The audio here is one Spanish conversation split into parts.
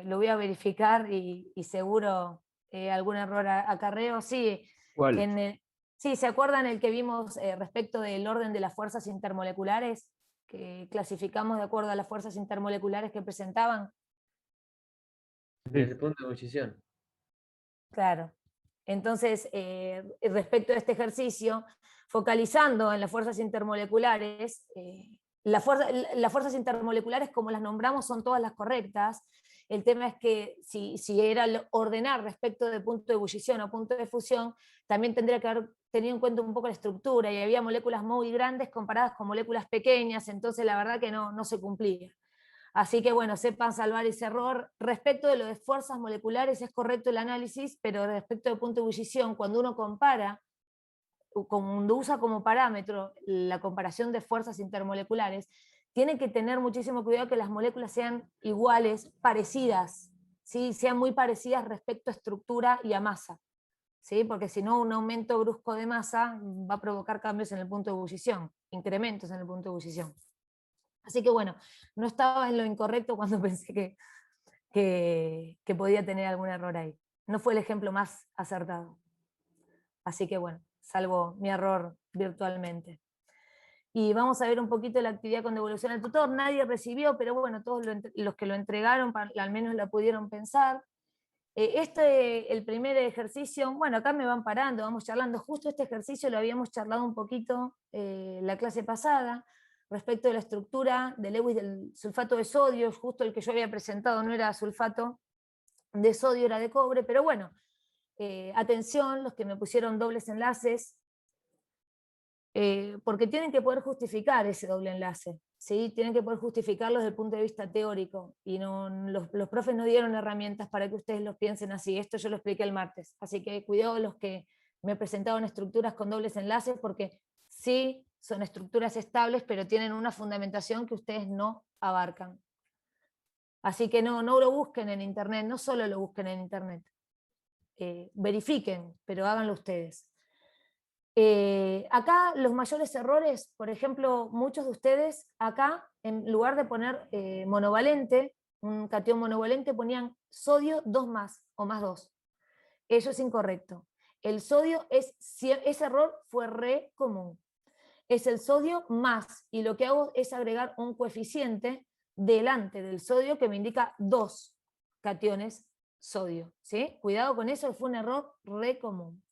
lo voy a verificar y seguro algún error acarreo. Sí, ¿Cuál? sí, ¿se acuerdan el que vimos respecto del orden de las fuerzas intermoleculares? Que clasificamos de acuerdo a las fuerzas intermoleculares que presentaban. En el punto de ebullición. Claro. Entonces, respecto a este ejercicio, focalizando en las fuerzas intermoleculares, las fuerzas intermoleculares, como las nombramos, son todas las correctas. El tema es que si era ordenar respecto de punto de ebullición o punto de fusión, también tendría que haber tenido en cuenta un poco la estructura, y había moléculas muy grandes comparadas con moléculas pequeñas, entonces la verdad que no se cumplía. Así que bueno, sepan salvar ese error. Respecto de lo de fuerzas moleculares es correcto el análisis, pero respecto del punto de ebullición, cuando uno compara, cuando usa como parámetro la comparación de fuerzas intermoleculares, tiene que tener muchísimo cuidado que las moléculas sean iguales, parecidas, ¿sí? Sean muy parecidas respecto a estructura y a masa, ¿sí? Porque si no, un aumento brusco de masa va a provocar cambios en el punto de ebullición, incrementos en el punto de ebullición. Así que bueno, no estaba en lo incorrecto cuando pensé que podía tener algún error ahí. No fue el ejemplo más acertado. Así que bueno, salvo mi error virtualmente. Y vamos a ver un poquito la actividad con devolución al tutor. Nadie recibió, pero bueno, todos los que lo entregaron al menos la pudieron pensar. El primer ejercicio, bueno, acá me van parando, vamos charlando. Justo este ejercicio lo habíamos charlado un poquito la clase pasada, respecto de la estructura de Lewis del sulfato de sodio. Justo el que yo había presentado no era sulfato de sodio, era de cobre, pero bueno, atención, los que me pusieron dobles enlaces, porque tienen que poder justificar ese doble enlace, ¿sí? Tienen que poder justificarlo desde el punto de vista teórico, y los profes no dieron herramientas para que ustedes los piensen así. Esto yo lo expliqué el martes, así que cuidado los que me presentaron estructuras con dobles enlaces, porque sí son estructuras estables, pero tienen una fundamentación que ustedes no abarcan. Así que no lo busquen en internet, no solo lo busquen en internet. Verifiquen, pero háganlo ustedes. Acá los mayores errores, por ejemplo, muchos de ustedes acá, en lugar de poner monovalente, un catión monovalente, ponían sodio 2 más o más 2. Eso es incorrecto. El sodio ese error fue re común. Es el sodio más, y lo que hago es agregar un coeficiente delante del sodio que me indica 2 cationes sodio, ¿sí? Cuidado con eso, fue un error re común.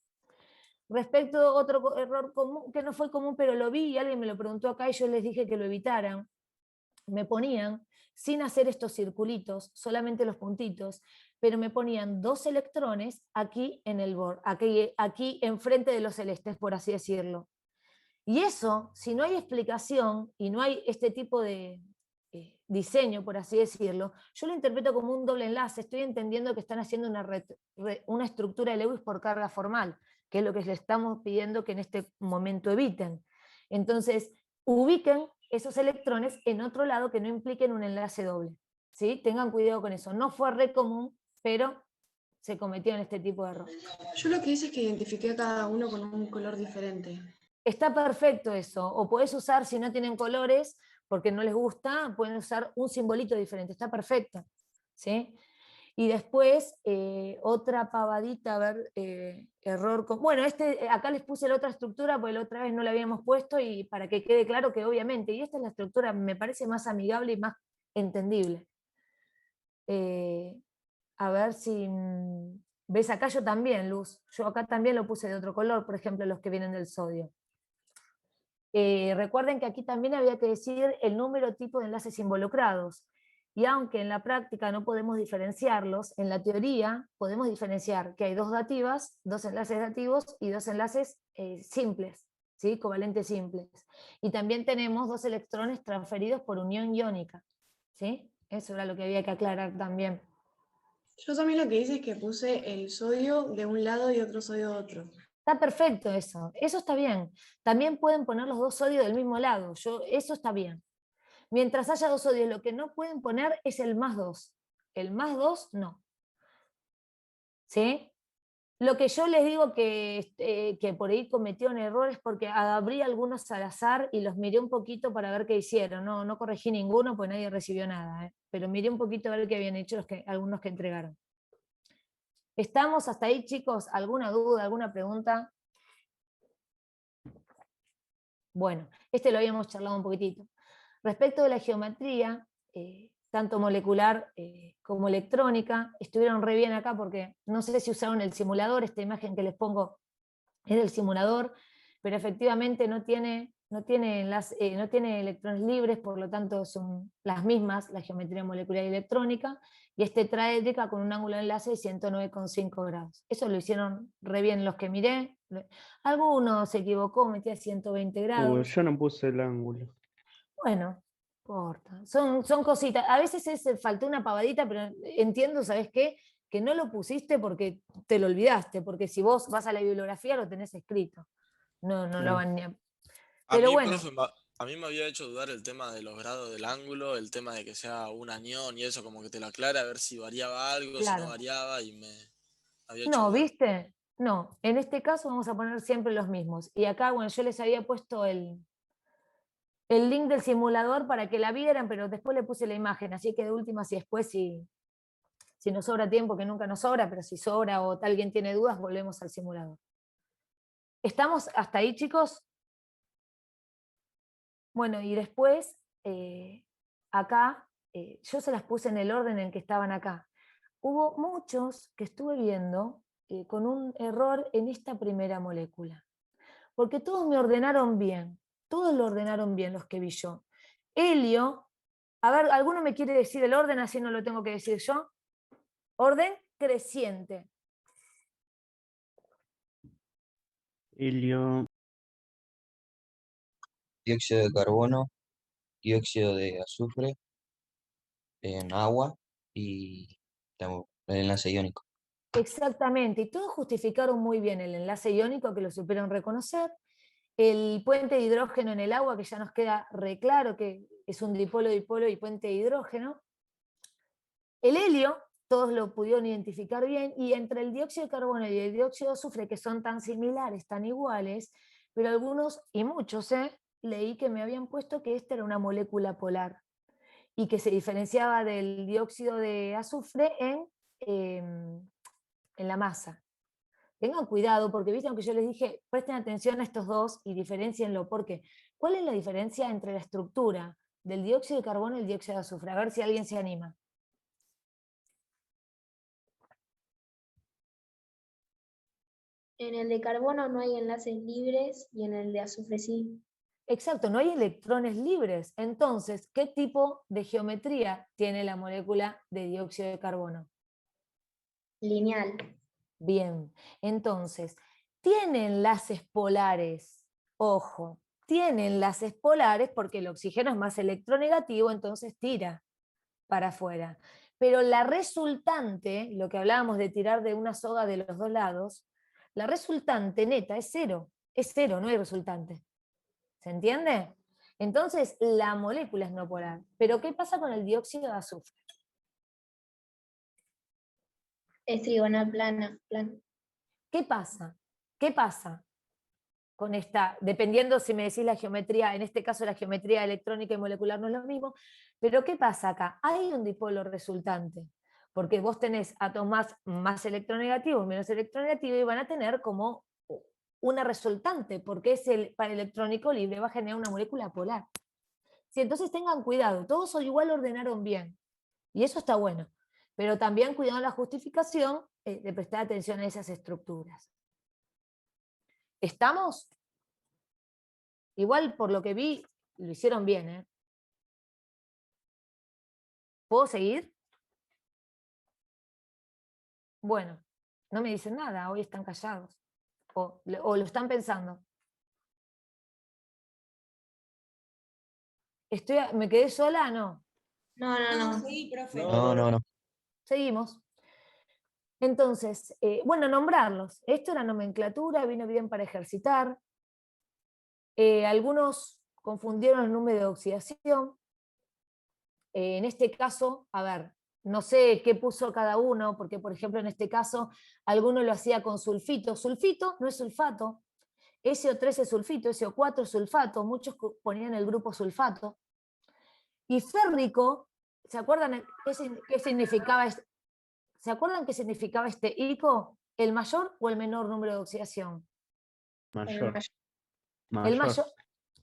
Respecto a otro error común, que no fue común, pero lo vi y alguien me lo preguntó acá y yo les dije que lo evitaran, me ponían, sin hacer estos circulitos, solamente los puntitos, pero me ponían 2 electrones aquí en el borde, aquí enfrente de los celestes, por así decirlo. Y eso, si no hay explicación y no hay este tipo de diseño, por así decirlo, yo lo interpreto como un doble enlace. Estoy entendiendo que están haciendo una estructura de Lewis por carga formal, que es lo que les estamos pidiendo que en este momento eviten. Entonces, ubiquen esos electrones en otro lado que no impliquen un enlace doble, ¿sí? Tengan cuidado con eso. No fue re común, pero se cometieron este tipo de errores. Yo lo que hice es que identifiqué a cada uno con un color diferente. Está perfecto eso. O podés usar, si no tienen colores, porque no les gusta, pueden usar un simbolito diferente. Está perfecto, ¿sí? Y después, otra pavadita, a ver, error. Bueno, acá les puse la otra estructura, porque la otra vez no la habíamos puesto, y para que quede claro que obviamente, y esta es la estructura, me parece más amigable y más entendible. A ver si... ¿Ves? Acá yo también, Luz. Yo acá también lo puse de otro color, por ejemplo, los que vienen del sodio. Recuerden que aquí también había que decir el número tipo de enlaces involucrados. Y aunque en la práctica no podemos diferenciarlos, en la teoría podemos diferenciar que hay 2 dativas, 2 enlaces dativos y 2 enlaces simples, ¿sí? Covalentes simples. Y también tenemos 2 electrones transferidos por unión iónica, ¿sí? Eso era lo que había que aclarar también. Yo también lo que hice es que puse el sodio de un lado y otro sodio de otro. Está perfecto eso está bien. También pueden poner los 2 sodios del mismo lado, eso está bien. Mientras haya 2 sodios, lo que no pueden poner es el más 2. El más 2, no. ¿Sí? Lo que yo les digo que por ahí cometieron errores porque abrí algunos al azar y los miré un poquito para ver qué hicieron. No corregí ninguno, pues nadie recibió nada. Pero miré un poquito a ver qué habían hecho algunos que entregaron. ¿Estamos hasta ahí, chicos? ¿Alguna duda, alguna pregunta? Bueno, este lo habíamos charlado un poquitito. Respecto de la geometría, tanto molecular como electrónica, estuvieron re bien acá porque no sé si usaron el simulador, esta imagen que les pongo es del simulador, pero efectivamente no tiene electrones libres, por lo tanto son las mismas, la geometría molecular y electrónica, y este tetraédrica con un ángulo de enlace de 109,5 grados. Eso lo hicieron re bien los que miré. Alguno se equivocó, metía 120 grados. Yo no puse el ángulo. Bueno, no importa. Son cositas. A veces faltó una pavadita, pero entiendo, ¿sabes qué? Que no lo pusiste porque te lo olvidaste, porque si vos vas a la bibliografía lo tenés escrito. No lo van ni a... A Pero mí, bueno, profe, a mí me había hecho dudar el tema de los grados del ángulo, el tema de que sea un añón y eso, como que te lo aclara, a ver si variaba algo, si no claro. variaba, y me había hecho No, dudar. ¿viste? No, en este caso vamos a poner siempre los mismos. Y acá, bueno, yo les había puesto el link del simulador para que la vieran, pero después le puse la imagen, así que de última, si después, si nos sobra tiempo, que nunca nos sobra, pero si sobra o alguien tiene dudas, volvemos al simulador. ¿Estamos hasta ahí, chicos? Bueno, y después, acá, yo se las puse en el orden en que estaban acá. Hubo muchos que estuve viendo con un error en esta primera molécula, porque todos me ordenaron bien, todos lo ordenaron bien los que vi yo. Helio, a ver, ¿alguno me quiere decir el orden, así no lo tengo que decir yo? Orden creciente. Helio, Dióxido de carbono, dióxido de azufre, en agua y el enlace iónico. Exactamente, y todos justificaron muy bien el enlace iónico, que lo supieron reconocer, el puente de hidrógeno en el agua, que ya nos queda re claro que es un dipolo y puente de hidrógeno. El helio, todos lo pudieron identificar bien, y entre el dióxido de carbono y el dióxido de azufre, que son tan similares, tan iguales, pero algunos, y muchos, leí que me habían puesto que esta era una molécula polar, y que se diferenciaba del dióxido de azufre en la masa. Tengan cuidado, porque viste, aunque yo les dije, presten atención a estos dos y diferencienlo, porque ¿cuál es la diferencia entre la estructura del dióxido de carbono y el dióxido de azufre? A ver si alguien se anima. En el de carbono no hay enlaces libres y en el de azufre sí. Exacto, no hay electrones libres. Entonces, ¿qué tipo de geometría tiene la molécula de dióxido de carbono? Lineal. Bien, entonces, tiene enlaces polares. Ojo, tiene enlaces polares porque el oxígeno es más electronegativo, entonces tira para afuera. Pero la resultante, lo que hablábamos de tirar de una soga de los dos lados, la resultante neta es cero, no hay resultante. ¿Se entiende? Entonces, la molécula es no polar. Pero ¿qué pasa con el dióxido de azufre? Es trigonal plana. ¿Qué pasa? ¿Qué pasa con esta? Dependiendo si me decís la geometría, en este caso la geometría electrónica y molecular no es lo mismo, pero ¿qué pasa acá? Hay un dipolo resultante, porque vos tenés átomos más electronegativos y menos electronegativos y van a tener como una resultante, porque es el par electrónico libre, va a generar una molécula polar. Sí, entonces tengan cuidado, todos igual ordenaron bien, y eso está bueno, pero también cuidado en la justificación de prestar atención a esas estructuras. ¿Estamos? Igual por lo que vi, lo hicieron bien, ¿eh? ¿Puedo seguir? Bueno, no me dicen nada, hoy están callados, o lo están pensando. ¿Me quedé sola? No. No. Sí, profe. No. Seguimos. Entonces, bueno, nombrarlos. Esto era nomenclatura, vino bien para ejercitar. Algunos confundieron el número de oxidación. En este caso, a ver, no sé qué puso cada uno, porque por ejemplo en este caso alguno lo hacía con sulfito. Sulfito no es sulfato. SO3 es sulfito, SO4 es sulfato, muchos ponían el grupo sulfato. Y férrico, ¿se acuerdan qué significaba ¿se acuerdan qué significaba este ICO? ¿El mayor o el menor número de oxidación? Mayor. El Mayor. mayor,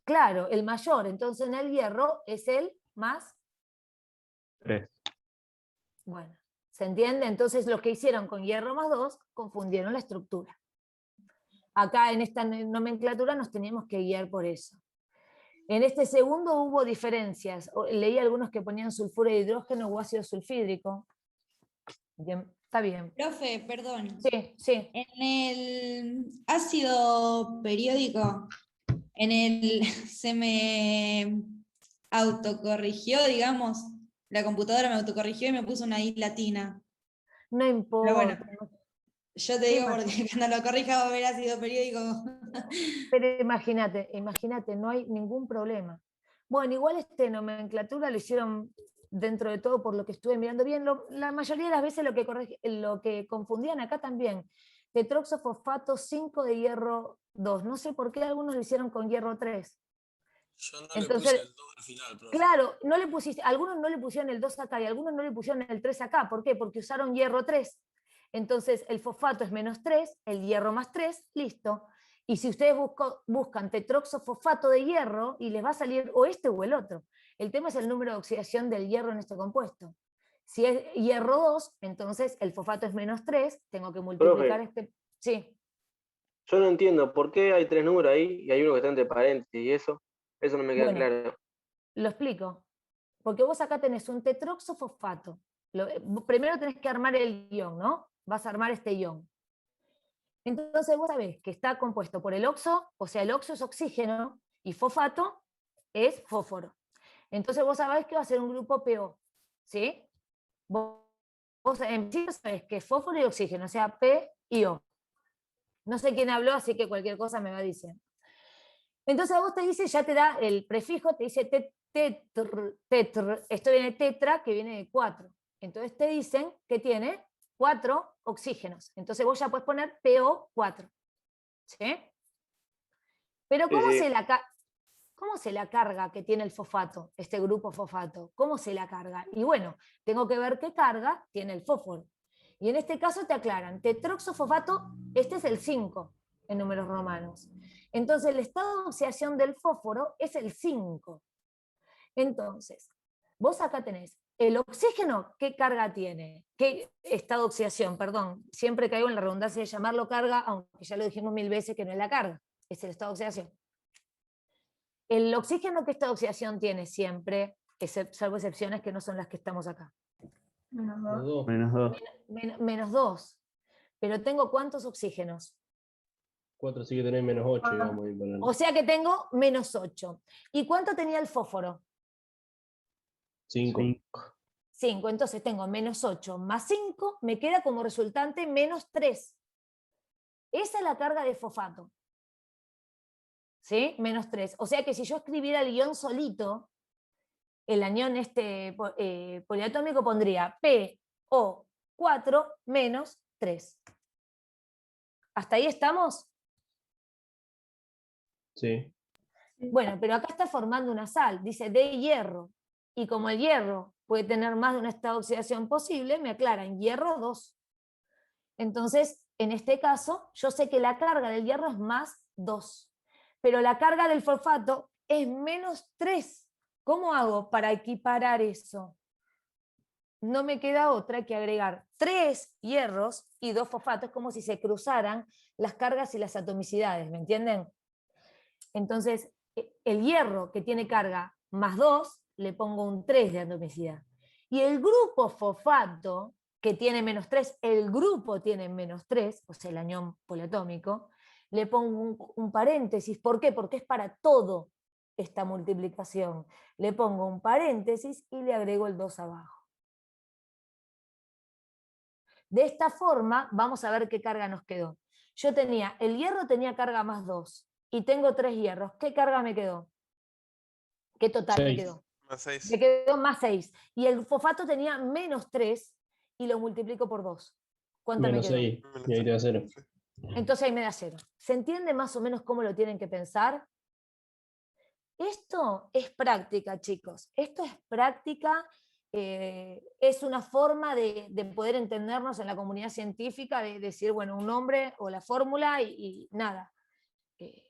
claro, el mayor. Entonces en el hierro es el más. 3. Bueno, ¿se entiende? Entonces los que hicieron con hierro más 2 confundieron la estructura. Acá en esta nomenclatura nos teníamos que guiar por eso. En este segundo hubo diferencias. Leí algunos que ponían sulfuro de hidrógeno o ácido sulfídrico. Bien, está bien. Profe, perdón. Sí, sí. En el ácido periódico, se me autocorrigió, digamos, la computadora me autocorrigió y me puso una I latina. No importa. Pero bueno, yo te digo porque cuando lo corrija va a haber ácido periódico. Pero imagínate, no hay ningún problema. Bueno, igual nomenclatura lo hicieron dentro de todo por lo que estuve mirando bien. La mayoría de las veces lo que confundían acá también, tetroxofosfato 5 de hierro 2. No sé por qué algunos lo hicieron con hierro 3. Yo no Entonces, le puse el 2 al final, profe. claro, algunos no le pusieron el 2 acá y algunos no le pusieron el 3 acá. ¿Por qué? Porque usaron hierro 3. Entonces el fosfato es menos 3, el hierro más 3, listo. Y si ustedes buscan tetroxofosfato de hierro, y les va a salir o este o el otro. El tema es el número de oxidación del hierro en este compuesto. Si es hierro 2, entonces el fosfato es menos 3, tengo que multiplicar Sí. Yo no entiendo por qué hay 3 números ahí y hay uno que está entre paréntesis y eso no me queda claro. Lo explico. Porque vos acá tenés un tetroxofosfato. Primero tenés que armar el ion, ¿no? Vas a armar este ion. Entonces vos sabés que está compuesto por el oxo, o sea, el oxo es oxígeno, y fosfato es fósforo. Entonces vos sabés que va a ser un grupo PO, ¿sí? Vos en principio sabés que es fósforo y oxígeno, o sea, P y O. No sé quién habló, así que cualquier cosa me va diciendo. Entonces a vos te dice, ya te da el prefijo, te dice tetr, esto viene de tetra, que viene de 4. Entonces te dicen que tiene 4 oxígenos. Entonces vos ya puedes poner PO4. ¿Sí? Pero ¿cómo se la carga que tiene el fosfato, este grupo fosfato? ¿Cómo se la carga? Y bueno, tengo que ver qué carga tiene el fósforo. Y en este caso te aclaran, tetroxofosfato, este es el 5 en números romanos. Entonces el estado de oxidación del fósforo es el 5. Entonces, vos acá tenés el oxígeno, ¿qué carga tiene? ¿Qué estado de oxidación? Perdón, siempre caigo en la redundancia de llamarlo carga, aunque ya lo dijimos 1000 veces que no es la carga, es el estado de oxidación. El oxígeno, ¿qué estado de oxidación tiene siempre? Salvo excepciones que no son las que estamos acá. Menos 2. Menos 2. Menos 2. Pero tengo ¿cuántos oxígenos? 4 sí que tenés menos 8, digamos. O sea que tengo menos 8. ¿Y cuánto tenía el fósforo? 5. 5. Entonces tengo menos 8 más 5, me queda como resultante menos 3. Esa es la carga de fosfato. ¿Sí? Menos 3. O sea que si yo escribiera el ion solito, el anión poliatómico pondría PO4 menos 3. ¿Hasta ahí estamos? Sí. Bueno, pero acá está formando una sal, dice de hierro. Y como el hierro puede tener más de un estado de oxidación posible, me aclaran hierro 2. Entonces, en este caso, yo sé que la carga del hierro es más 2. Pero la carga del fosfato es menos 3. ¿Cómo hago para equiparar eso? No me queda otra que agregar 3 hierros y 2 fosfatos, como si se cruzaran las cargas y las atomicidades, ¿me entienden? Entonces, el hierro que tiene carga más 2, le pongo un 3 de atomicidad. Y el grupo fosfato, que tiene menos 3, el grupo tiene menos 3, o sea, el anión poliatómico, le pongo un paréntesis. ¿Por qué? Porque es para todo esta multiplicación. Le pongo un paréntesis y le agrego el 2 abajo. De esta forma, vamos a ver qué carga nos quedó. El hierro tenía carga más 2, y tengo 3 hierros. ¿Qué carga me quedó? ¿Qué total 6. me quedó? Más 6. Me quedó más 6. Y el fosfato tenía menos 3 y lo multiplico por 2. ¿Cuánto me Menos quedó? 6. Y ahí te da 0. Entonces ahí me da 0. ¿Se entiende más o menos cómo lo tienen que pensar? Esto es práctica, chicos. Esto es práctica. Es una forma de poder entendernos en la comunidad científica, de decir, bueno, un nombre o la fórmula y nada.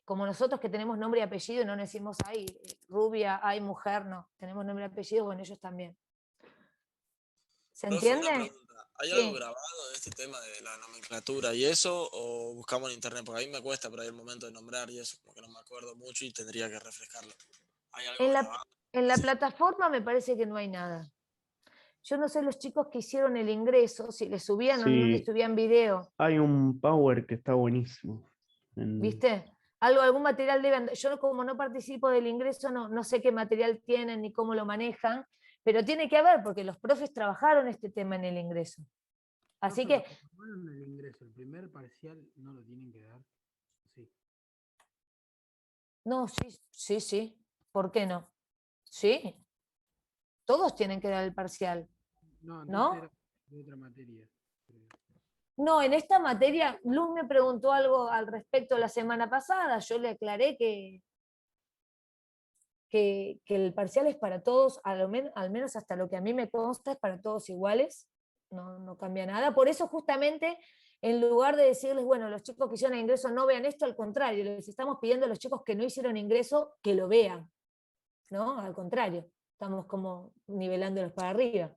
Como nosotros que tenemos nombre y apellido y no decimos, ay, rubia, ay, mujer, no. Tenemos nombre y apellido, bueno, ellos también. ¿Se Profe, una entiende? pregunta. ¿Hay Sí. algo grabado de este tema de la nomenclatura y eso? ¿O buscamos en internet? Porque a mí me cuesta por ahí el momento de nombrar y eso, como que no me acuerdo mucho y tendría que refrescarlo. ¿Hay algo grabado? En la plataforma me parece que no hay nada. Yo no sé los chicos que hicieron el ingreso, si le subían o no le Sí, subían video, hay un Power que está buenísimo. ¿viste? Algún material deben. Yo como no participo del ingreso, no sé qué material tienen ni cómo lo manejan, pero tiene que haber, porque los profes trabajaron este tema en el ingreso. Así que. El ingreso, el primer parcial no lo tienen que dar. Sí. No, sí. ¿Por qué no? Sí. Todos tienen que dar el parcial. No, ¿No? era de otra materia. No, en esta materia, Luz me preguntó algo al respecto la semana pasada. Yo le aclaré que el parcial es para todos, al menos hasta lo que a mí me consta, es para todos iguales. No cambia nada. Por eso, justamente, en lugar de decirles, bueno, los chicos que hicieron ingreso no vean esto, al contrario, les estamos pidiendo a los chicos que no hicieron ingreso que lo vean. ¿No? Al contrario, estamos como nivelándolos para arriba.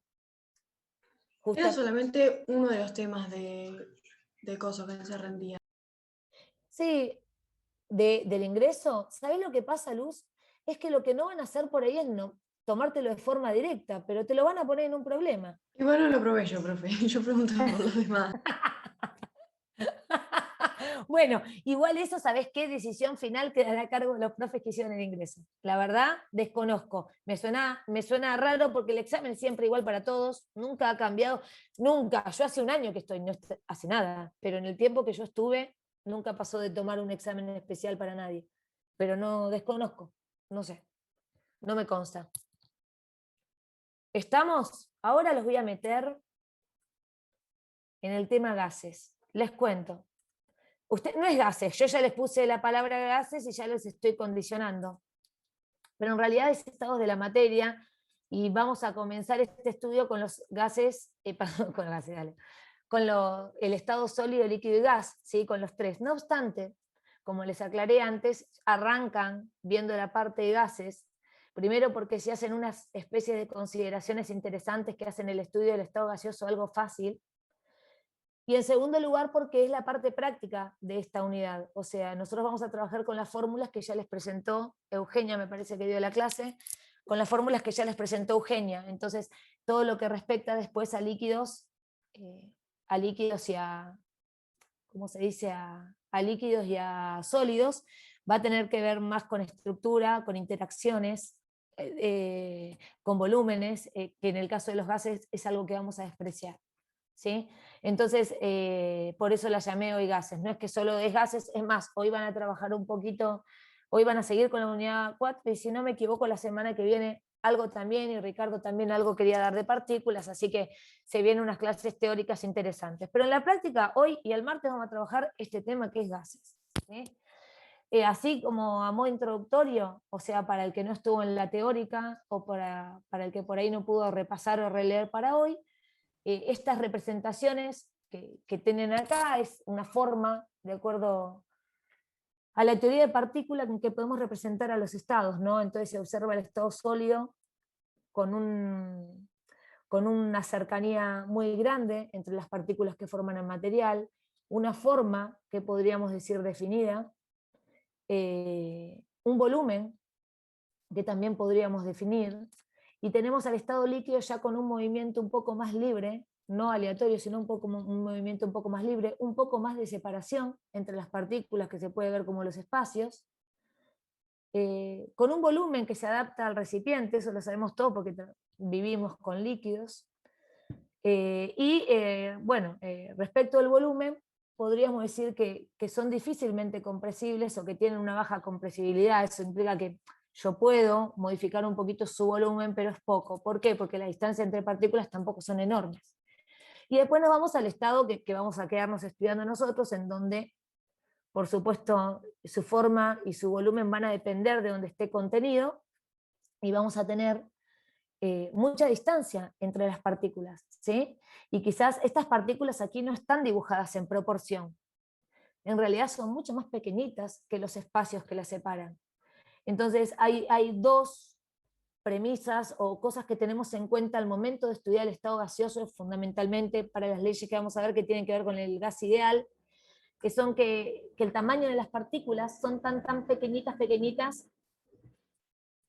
Era solamente uno de los temas de cosas que se rendían. Sí, del ingreso, ¿sabés lo que pasa, Luz? Es que lo que no van a hacer por ahí es no tomártelo de forma directa, pero te lo van a poner en un problema. Igual no lo probé yo, profe. Yo preguntaba por los demás. Bueno, igual eso, ¿sabés qué? Decisión final quedará a cargo de los profes que hicieron el ingreso. La verdad, desconozco. Me suena raro porque el examen es siempre igual para todos, nunca ha cambiado, nunca. Yo hace un año que estoy, no hace nada, pero en el tiempo que yo estuve, nunca pasó de tomar un examen especial para nadie. Pero no, desconozco, no sé, no me consta. ¿Estamos? Ahora los voy a meter en el tema gases. Les cuento. No es gases, yo ya les puse la palabra gases y ya los estoy condicionando. Pero en realidad es estados de la materia y vamos a comenzar este estudio con los gases, con el estado sólido, líquido y gas, ¿sí? Con los tres. No obstante, como les aclaré antes, arrancan viendo la parte de gases, primero porque se hacen unas especies de consideraciones interesantes que hacen el estudio del estado gaseoso algo fácil, y en segundo lugar, porque es la parte práctica de esta unidad. O sea, nosotros vamos a trabajar con las fórmulas que ya les presentó Eugenia, me parece que dio la clase, con las fórmulas que ya les presentó Eugenia. Entonces, todo lo que respecta después a líquidos y a, ¿cómo se dice? A líquidos y a sólidos, va a tener que ver más con estructura, con interacciones, con volúmenes, que en el caso de los gases es algo que vamos a despreciar. ¿Sí? Entonces, por eso la llamé hoy gases. No es que solo es gases, es más, hoy van a trabajar un poquito, hoy van a seguir con la unidad 4, y si no me equivoco, la semana que viene algo también, y Ricardo también algo quería dar de partículas, así que se vienen unas clases teóricas interesantes. Pero en la práctica, hoy y el martes vamos a trabajar este tema que es gases. ¿Sí? Así como a modo introductorio, o sea, para el que no estuvo en la teórica, o para el que por ahí no pudo repasar o releer para hoy, estas representaciones que tienen acá es una forma, de acuerdo a la teoría de partícula, con que podemos representar a los estados, ¿no? Entonces se observa el estado sólido con una cercanía muy grande entre las partículas que forman el material, una forma que podríamos decir definida, un volumen que también podríamos definir, y tenemos al estado líquido ya con un movimiento un poco más libre, no aleatorio, sino un movimiento un poco más libre, un poco más de separación entre las partículas que se puede ver como los espacios, con un volumen que se adapta al recipiente, eso lo sabemos todo porque vivimos con líquidos, respecto al volumen, podríamos decir que son difícilmente compresibles o que tienen una baja compresibilidad. Eso implica que yo puedo modificar un poquito su volumen, pero es poco. ¿Por qué? Porque las distancias entre partículas tampoco son enormes. Y después nos vamos al estado que vamos a quedarnos estudiando nosotros, en donde, por supuesto, su forma y su volumen van a depender de donde esté contenido, y vamos a tener mucha distancia entre las partículas, ¿sí? Y quizás estas partículas aquí no están dibujadas en proporción. En realidad son mucho más pequeñitas que los espacios que las separan. Entonces hay dos premisas o cosas que tenemos en cuenta al momento de estudiar el estado gaseoso, fundamentalmente para las leyes que vamos a ver que tienen que ver con el gas ideal, que son que el tamaño de las partículas son tan pequeñitas,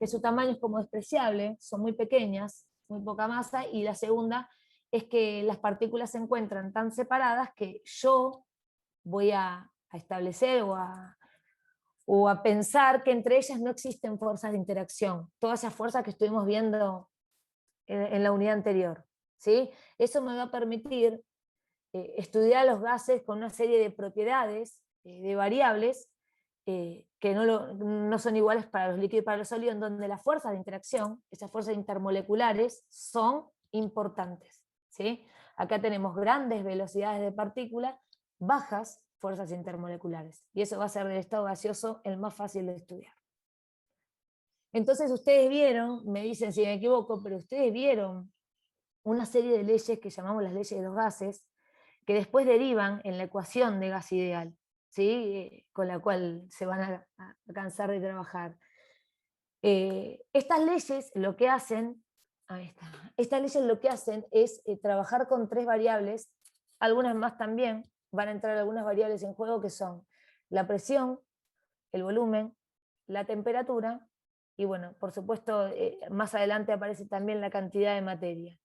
que su tamaño es como despreciable, son muy pequeñas, muy poca masa, y la segunda es que las partículas se encuentran tan separadas que yo voy a establecer o a pensar que entre ellas no existen fuerzas de interacción, todas esas fuerzas que estuvimos viendo en la unidad anterior, ¿sí? Eso me va a permitir estudiar los gases con una serie de propiedades, de variables, que no son iguales para los líquidos y para los sólidos, en donde las fuerzas de interacción, esas fuerzas intermoleculares, son importantes, ¿sí? Acá tenemos grandes velocidades de partícula, bajas fuerzas intermoleculares, y eso va a ser del estado gaseoso el más fácil de estudiar. Entonces ustedes vieron, me dicen si me equivoco, pero ustedes vieron una serie de leyes que llamamos las leyes de los gases, que después derivan en la ecuación de gas ideal, ¿sí? Con la cual se van a cansar de trabajar. Estas leyes lo que hacen, estas leyes lo que hacen es trabajar con tres variables, algunas más también, van a entrar algunas variables en juego que son la presión, el volumen, la temperatura, y bueno, por supuesto, más adelante aparece también la cantidad de materia.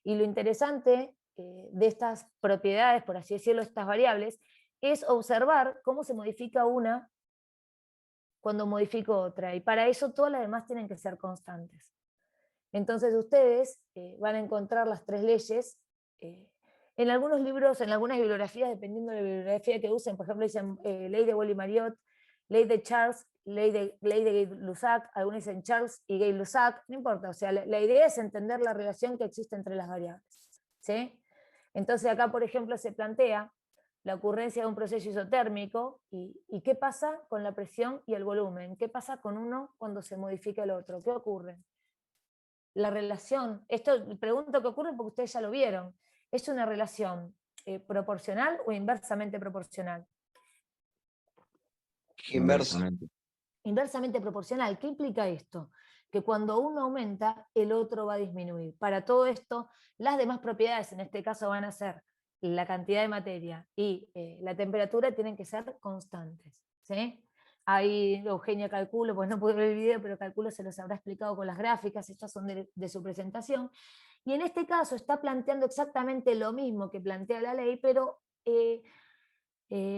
Y lo interesante de estas propiedades, por así decirlo, estas variables, es observar cómo se modifica una cuando modifico otra, y para eso todas las demás tienen que ser constantes. Entonces ustedes van a encontrar las tres leyes en algunos libros, en algunas bibliografías, dependiendo de la bibliografía que usen. Por ejemplo, dicen ley de Boyle-Mariotte, ley de Charles, ley de Gay-Lussac, algunos dicen Charles y Gay-Lussac, no importa, o sea, la idea es entender la relación que existe entre las variables, ¿sí? Entonces acá, por ejemplo, se plantea la ocurrencia de un proceso isotérmico, y qué pasa con la presión y el volumen, qué pasa con uno cuando se modifica el otro, qué ocurre. La relación, esto pregunto qué ocurre porque ustedes ya lo vieron, ¿es una relación proporcional o inversamente proporcional? Inversamente. Inversamente proporcional. ¿Qué implica esto? Que cuando uno aumenta, el otro va a disminuir. Para todo esto, las demás propiedades, en este caso van a ser la cantidad de materia y la temperatura, tienen que ser constantes, ¿sí? Ahí Eugenia calculo, pues no pude ver el video, pero calculo se los habrá explicado con las gráficas, estas son de su presentación. Y en este caso está planteando exactamente lo mismo que plantea la ley, pero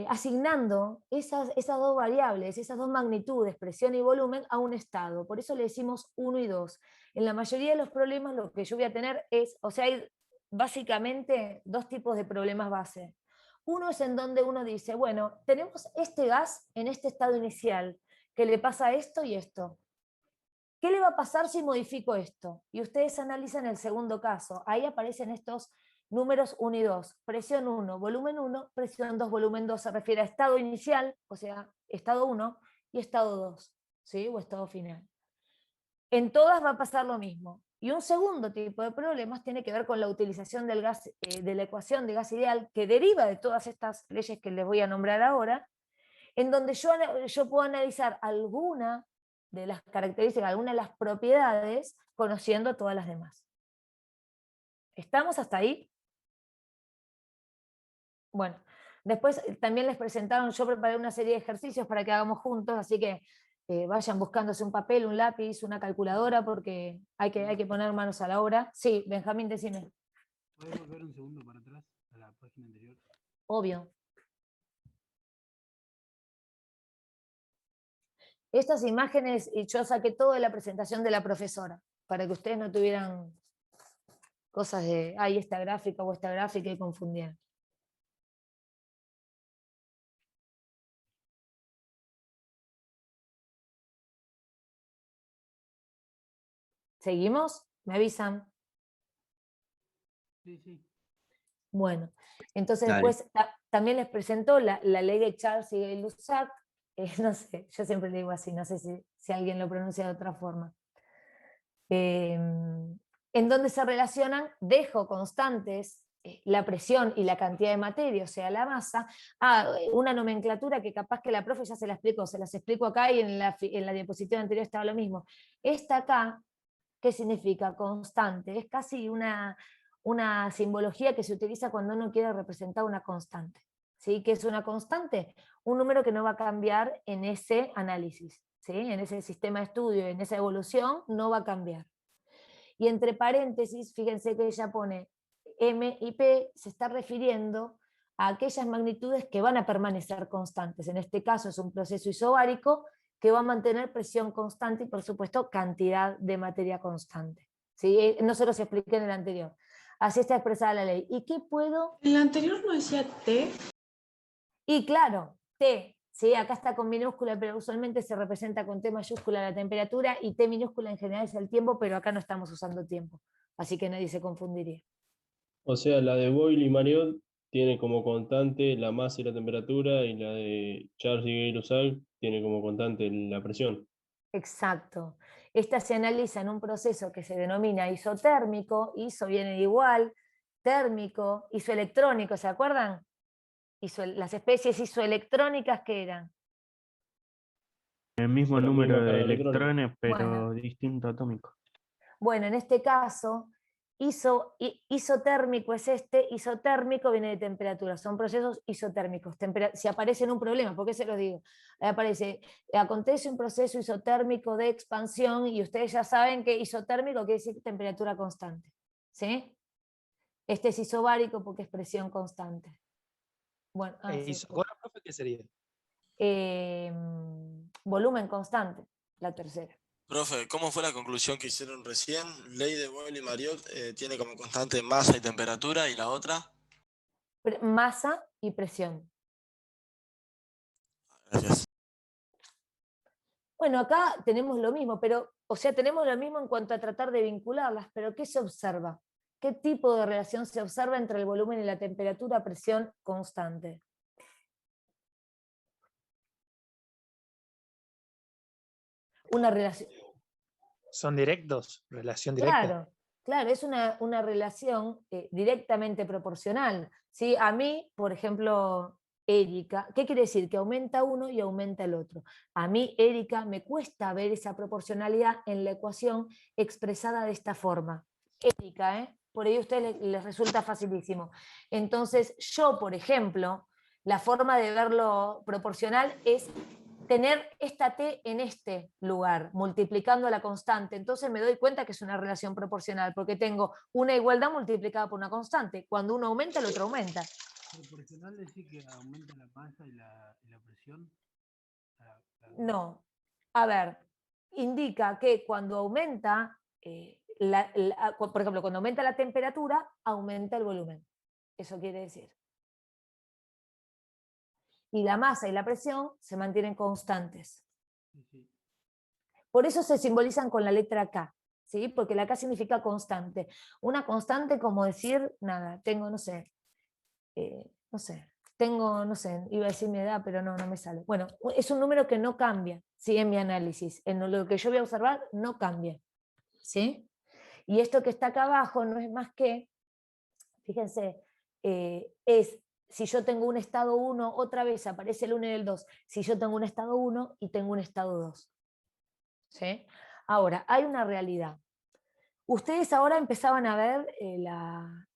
asignando esas dos variables, esas dos magnitudes, presión y volumen, a un estado. Por eso le decimos 1 y 2. En la mayoría de los problemas lo que yo voy a tener es, o sea, hay básicamente dos tipos de problemas base. Uno es en donde uno dice, bueno, tenemos este gas en este estado inicial, que le pasa esto y esto. ¿Qué le va a pasar si modifico esto? Y ustedes analizan el segundo caso. Ahí aparecen estos números 1 y 2. Presión 1, volumen 1, presión 2, volumen 2. Se refiere a estado inicial, o sea, estado 1, y estado 2, ¿sí? O estado final. En todas va a pasar lo mismo. Y un segundo tipo de problemas tiene que ver con la utilización del gas, de la ecuación de gas ideal, que deriva de todas estas leyes que les voy a nombrar ahora, en donde yo puedo analizar alguna de las características, algunas de las propiedades, conociendo todas las demás. ¿Estamos hasta ahí? Bueno, después también les presentaron, yo preparé una serie de ejercicios para que hagamos juntos, así que vayan buscándose un papel, un lápiz, una calculadora, porque hay que poner manos a la obra. Sí, Benjamín, decime. ¿Puedes volver un segundo para atrás a la página anterior? Obvio. Estas imágenes, y yo saqué todo de la presentación de la profesora, para que ustedes no tuvieran cosas de, ay, esta gráfica o esta gráfica, y confundían. ¿Seguimos? ¿Me avisan? Sí, sí. Bueno, entonces Dale. después también les presentó la ley de Charles y Gay-Lussac, no sé, yo siempre le digo así, no sé si alguien lo pronuncia de otra forma, en donde se relacionan, dejo constantes la presión y la cantidad de materia, o sea, la masa, a una nomenclatura que capaz que la profe ya se la explicó, se las explico acá y en la diapositiva anterior estaba lo mismo. Esta acá, ¿qué significa? Constante, es casi una simbología que se utiliza cuando uno quiere representar una constante. ¿Sí? ¿Qué es una constante? Un número que no va a cambiar en ese análisis, ¿sí? En ese sistema de estudio, en esa evolución, no va a cambiar. Y entre paréntesis, fíjense que ella pone M y P, se está refiriendo a aquellas magnitudes que van a permanecer constantes. En este caso es un proceso isobárico que va a mantener presión constante y, por supuesto, cantidad de materia constante. ¿Sí? No se los expliqué en el anterior. Así está expresada la ley. ¿Y qué puedo? En la anterior no decía T. Y claro, T, ¿sí? Acá está con minúscula, pero usualmente se representa con T mayúscula la temperatura y T minúscula en general es el tiempo, pero acá no estamos usando tiempo. Así que nadie se confundiría. O sea, la de Boyle y Marriott tiene como constante la masa y la temperatura, y la de Charles y Gay-Lussac tiene como constante la presión. Exacto. Esta se analiza en un proceso que se denomina isotérmico, iso viene de igual, térmico, isoelectrónico, ¿se acuerdan? Las especies isoelectrónicas que eran. El mismo Con la número misma de carga electrónica. electrones, pero Bueno. distinto atómico. Bueno, en este caso, isotérmico es isotérmico viene de temperatura, son procesos isotérmicos. Si aparece en un problema, ¿por qué se los digo? Acontece un proceso isotérmico de expansión y ustedes ya saben que isotérmico quiere decir temperatura constante. ¿Sí? Este es isobárico porque es presión constante. Bueno, ¿Isocoro, profe, qué sería? volumen constante, la tercera. Profe, ¿cómo fue la conclusión que hicieron recién? Ley de Boyle y Marriott tiene como constante masa y temperatura, y la otra. Masa y presión. Gracias. Bueno, acá tenemos lo mismo, pero, o sea, tenemos lo mismo en cuanto a tratar de vincularlas, pero ¿qué se observa? ¿Qué tipo de relación se observa entre el volumen y la temperatura a presión constante? Una relación. Son directos, relación directa. Claro, claro, es una relación directamente proporcional. ¿Sí? A mí, por ejemplo, Erika, ¿qué quiere decir? Que aumenta uno y aumenta el otro. A mí, Erika, me cuesta ver esa proporcionalidad en la ecuación expresada de esta forma. Erika, por ahí a ustedes les resulta facilísimo. Entonces, yo, por ejemplo, la forma de verlo proporcional es tener esta T en este lugar, multiplicando la constante. Entonces me doy cuenta que es una relación proporcional, porque tengo una igualdad multiplicada por una constante. Cuando uno aumenta, el otro aumenta. ¿Proporcional decir que aumenta la masa y la presión? No. A ver, indica que cuando aumenta, por ejemplo, cuando aumenta la temperatura, aumenta el volumen. Eso quiere decir. Y la masa y la presión se mantienen constantes. Por eso se simbolizan con la letra K, ¿sí? Porque la K significa constante. Una constante como decir, nada, tengo, no sé, tengo, no sé, iba a decir mi edad, pero no me sale. Bueno, es un número que no cambia, ¿sí? En mi análisis. En lo que yo voy a observar, no cambia, ¿sí? Y esto que está acá abajo no es más que, fíjense, si yo tengo un estado 1, otra vez aparece el 1 y el 2. Si yo tengo un estado 1 y tengo un estado 2. ¿Sí? Ahora, hay una realidad. Ustedes ahora empezaban a ver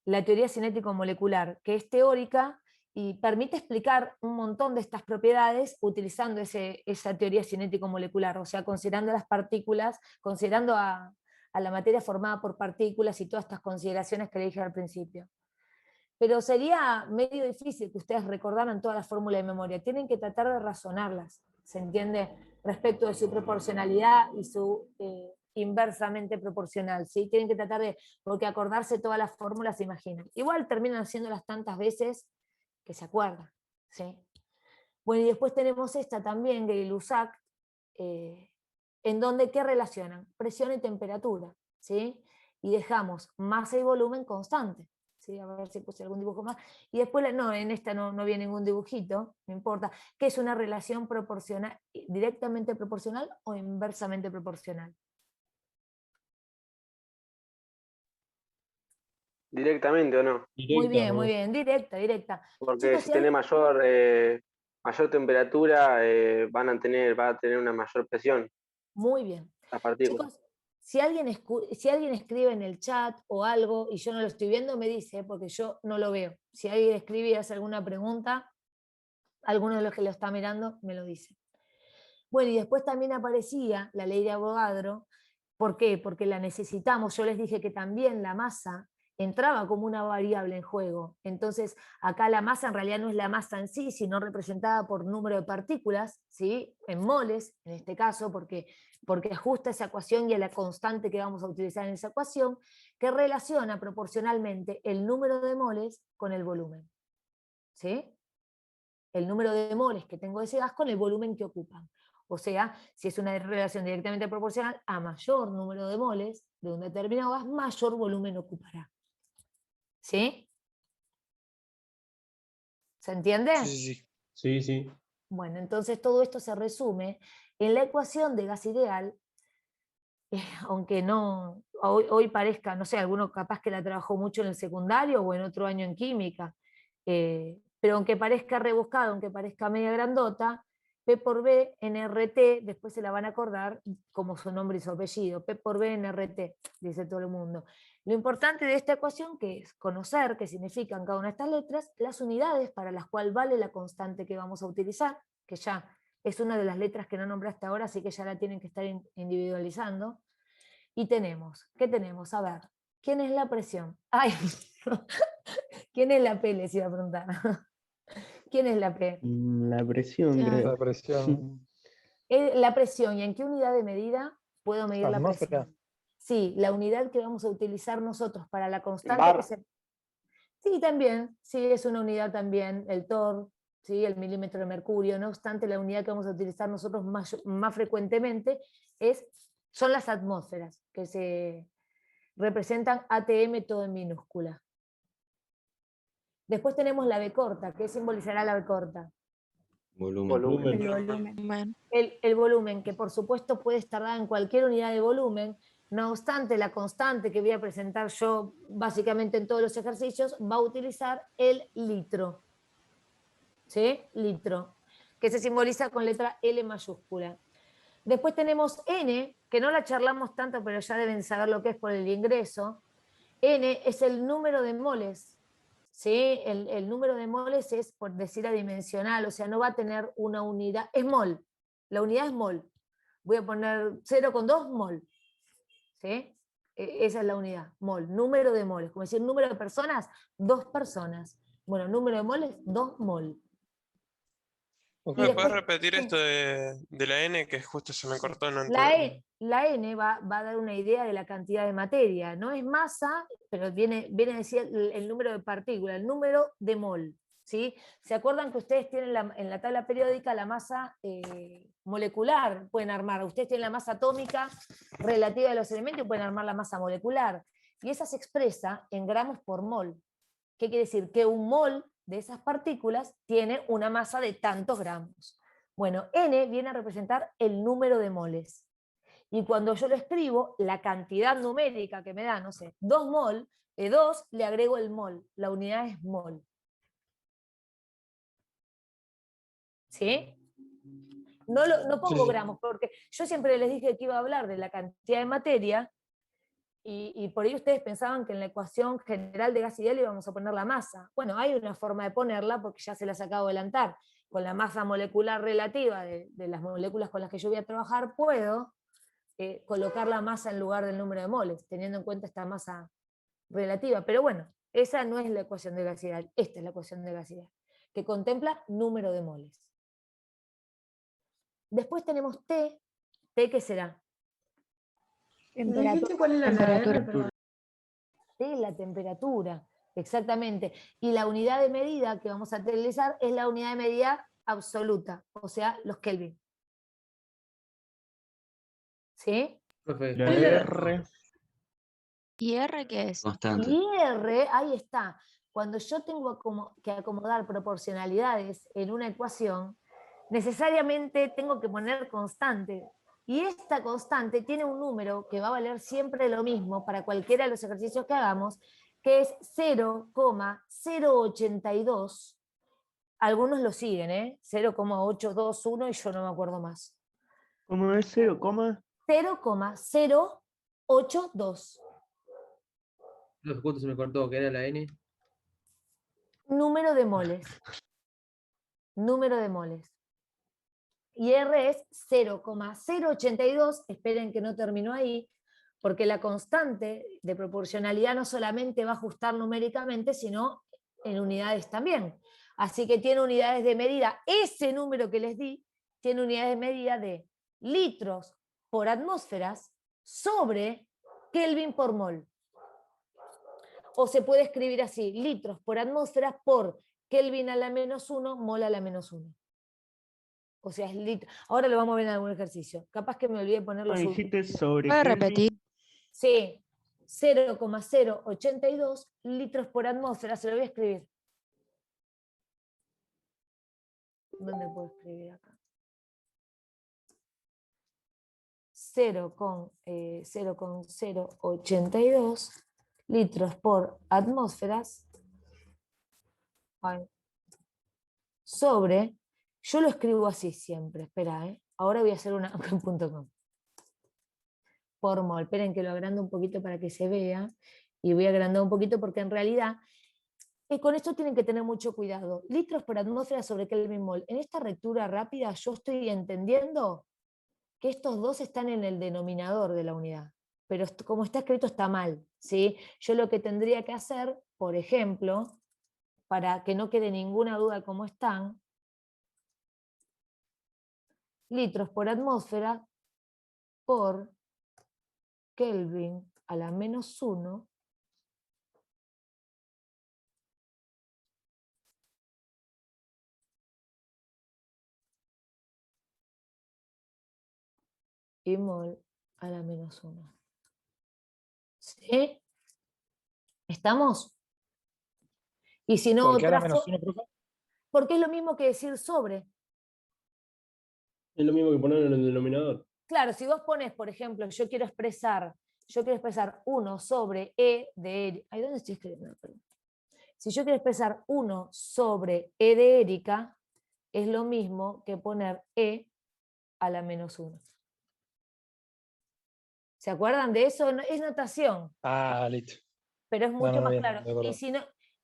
la teoría cinético-molecular, que es teórica y permite explicar un montón de estas propiedades utilizando esa teoría cinético-molecular, o sea, considerando las partículas, considerando a la materia formada por partículas y todas estas consideraciones que le dije al principio. Pero sería medio difícil que ustedes recordaran toda la fórmula de memoria. Tienen que tratar de razonarlas, ¿se entiende? Respecto de su proporcionalidad y su inversamente proporcional, ¿sí? Tienen que tratar de, porque acordarse todas las fórmulas se imaginan. Igual terminan haciéndolas tantas veces que se acuerdan, ¿sí? Bueno, y después tenemos esta también, Gay-Lussac, en donde, ¿qué relacionan? Presión y temperatura. ¿sí? Y dejamos masa y volumen constante. ¿Sí? A ver si puse algún dibujo más. Y después, no, en esta no viene ningún dibujito, no importa, que es una relación proporcional, directamente proporcional o inversamente proporcional. ¿Directamente o no? Muy bien, directa. Porque Chicos, si tenés mayor temperatura, va a tener una mayor presión muy bien. las partículas. Chicos, si alguien escribe en el chat o algo y yo no lo estoy viendo, me dice, porque yo no lo veo. Si alguien escribe y hace alguna pregunta, alguno de los que lo está mirando me lo dice. Bueno, y después también aparecía la ley de Avogadro. ¿Por qué? Porque la necesitamos. Yo les dije que también la masa entraba como una variable en juego. Entonces, acá la masa en realidad no es la masa en sí, sino representada por número de partículas, ¿sí? En moles, en este caso, porque ajusta esa ecuación y a la constante que vamos a utilizar en esa ecuación, que relaciona proporcionalmente el número de moles con el volumen. ¿Sí? El número de moles que tengo de ese gas con el volumen que ocupan. O sea, si es una relación directamente proporcional, a mayor número de moles de un determinado gas, mayor volumen ocupará. ¿Sí? ¿Se entiende? Sí. Bueno, entonces todo esto se resume en la ecuación de gas ideal, aunque no, hoy parezca, no sé, alguno capaz que la trabajó mucho en el secundario o en otro año en química, pero aunque parezca rebuscado, aunque parezca media grandota, P por B en RT, después se la van a acordar como su nombre y su apellido, P por B en RT, dice todo el mundo. Lo importante de esta ecuación, que es conocer qué significan cada una de estas letras, las unidades para las cuales vale la constante que vamos a utilizar, que ya es una de las letras que no nombré hasta ahora, así que ya la tienen que estar individualizando. Y tenemos, ¿qué tenemos? A ver, ¿quién es la presión? Ay, ¿quién es la P? Les iba a preguntar. ¿Quién es la P? La presión, creo. La presión. La presión, ¿y en qué unidad de medida puedo medir la Atmósfera. presión? Sí, la unidad que vamos a utilizar nosotros para la constante bar. que se... Sí, también, sí, es una unidad también, el torr, ¿sí? El milímetro de mercurio, no obstante la unidad que vamos a utilizar nosotros más frecuentemente son las atmósferas, que se representan ATM todo en minúscula. Después tenemos la B corta, ¿qué simbolizará la B corta? Volumen. El volumen, que por supuesto puede estar dado en cualquier unidad de volumen, no obstante la constante que voy a presentar yo básicamente en todos los ejercicios va a utilizar el litro. ¿Sí? Litro, que se simboliza con letra L mayúscula. Después tenemos N, que no la charlamos tanto, pero ya deben saber lo que es por el ingreso. N es el número de moles. ¿Sí? El número de moles es, por decir adimensional, o sea, no va a tener una unidad, es mol, la unidad es mol. Voy a poner 0,2 mol. ¿Sí? Esa es la unidad, mol, número de moles. Como decir, número de personas, 2 personas. Bueno, número de moles, 2 mol. ¿Me puedes repetir esto de la N, que justo se me cortó? No La N va a dar una idea de la cantidad de materia. No es masa, pero viene a decir el número de partículas, el número de mol. ¿Sí? ¿Se acuerdan que ustedes tienen en la tabla periódica la masa molecular? Pueden armar. Ustedes tienen la masa atómica relativa a los elementos y pueden armar la masa molecular. Y esa se expresa en gramos por mol. ¿Qué quiere decir? Que un mol de esas partículas tiene una masa de tantos gramos. Bueno, N viene a representar el número de moles. Y cuando yo lo escribo, la cantidad numérica que me da, no sé, 2 mol, de 2 le agrego el mol, la unidad es mol. ¿Sí? No pongo gramos, porque yo siempre les dije que iba a hablar de la cantidad de materia, y por ahí ustedes pensaban que en la ecuación general de gas ideal íbamos a poner la masa. Bueno, hay una forma de ponerla, porque ya se las acabo de adelantar. Con la masa molecular relativa de las moléculas con las que yo voy a trabajar, puedo colocar la masa en lugar del número de moles, teniendo en cuenta esta masa relativa. Pero bueno, esa no es la ecuación de gas ideal, esta es la ecuación de gas ideal, que contempla número de moles. Después tenemos T, ¿qué será? ¿Cuál es la temperatura? T, la temperatura, exactamente. Y la unidad de medida que vamos a utilizar es la unidad de medida absoluta, o sea, los Kelvin. ¿Sí? La R. ¿Y R qué es? Constante. Y R, ahí está. Cuando yo tengo que acomodar proporcionalidades en una ecuación, necesariamente tengo que poner constante. Y esta constante tiene un número que va a valer siempre lo mismo para cualquiera de los ejercicios que hagamos, que es 0,082. Algunos lo siguen, 0,821 y yo no me acuerdo más. ¿Cómo es 0, 0,082. Los puntos se me cortó, ¿qué era la N? Número de moles. Número de moles. Y R es 0,082. Esperen que no terminó ahí, porque la constante de proporcionalidad no solamente va a ajustar numéricamente, sino en unidades también. Así que tiene unidades de medida. Ese número que les di tiene unidades de medida de litros por atmósferas sobre Kelvin por mol. O se puede escribir así, litros por atmósfera por Kelvin a la -1, mol a la -1. O sea, es litro. Ahora lo vamos a ver en algún ejercicio. Capaz que me olvidé de ponerlo. Dijiste sobre ¿Puede Kelvin. repetir? Sí, 0,082 litros por atmósfera. Se lo voy a escribir. ¿Dónde puedo escribir acá? 0,082 litros por atmósferas sobre, yo lo escribo así siempre, espera, ahora voy a hacer una .com. Por mol, esperen que lo agrando un poquito para que se vea, y voy a agrandar un poquito porque en realidad, con esto tienen que tener mucho cuidado. Litros por atmósfera sobre Kelvin mol. En esta lectura rápida yo estoy entendiendo que estos dos están en el denominador de la unidad, pero como está escrito está mal, ¿sí? Yo lo que tendría que hacer, por ejemplo, para que no quede ninguna duda cómo están, litros por atmósfera por Kelvin a la -1 y mol a la -1. ¿Sí? ¿Estamos? Y si no, ¿Por qué a la otra -1, profe? porque es lo mismo que decir sobre. Es lo mismo que poner en el denominador. Claro, si vos pones, por ejemplo, yo quiero expresar 1 sobre E de Erika. Ay, ¿dónde estoy escribiendo? Perdón. Si yo quiero expresar 1 sobre E de Erika, es lo mismo que poner E a la -1. ¿Se acuerdan de eso? Es notación. Ah, listo. Pero es mucho más bien, claro. de acuerdo.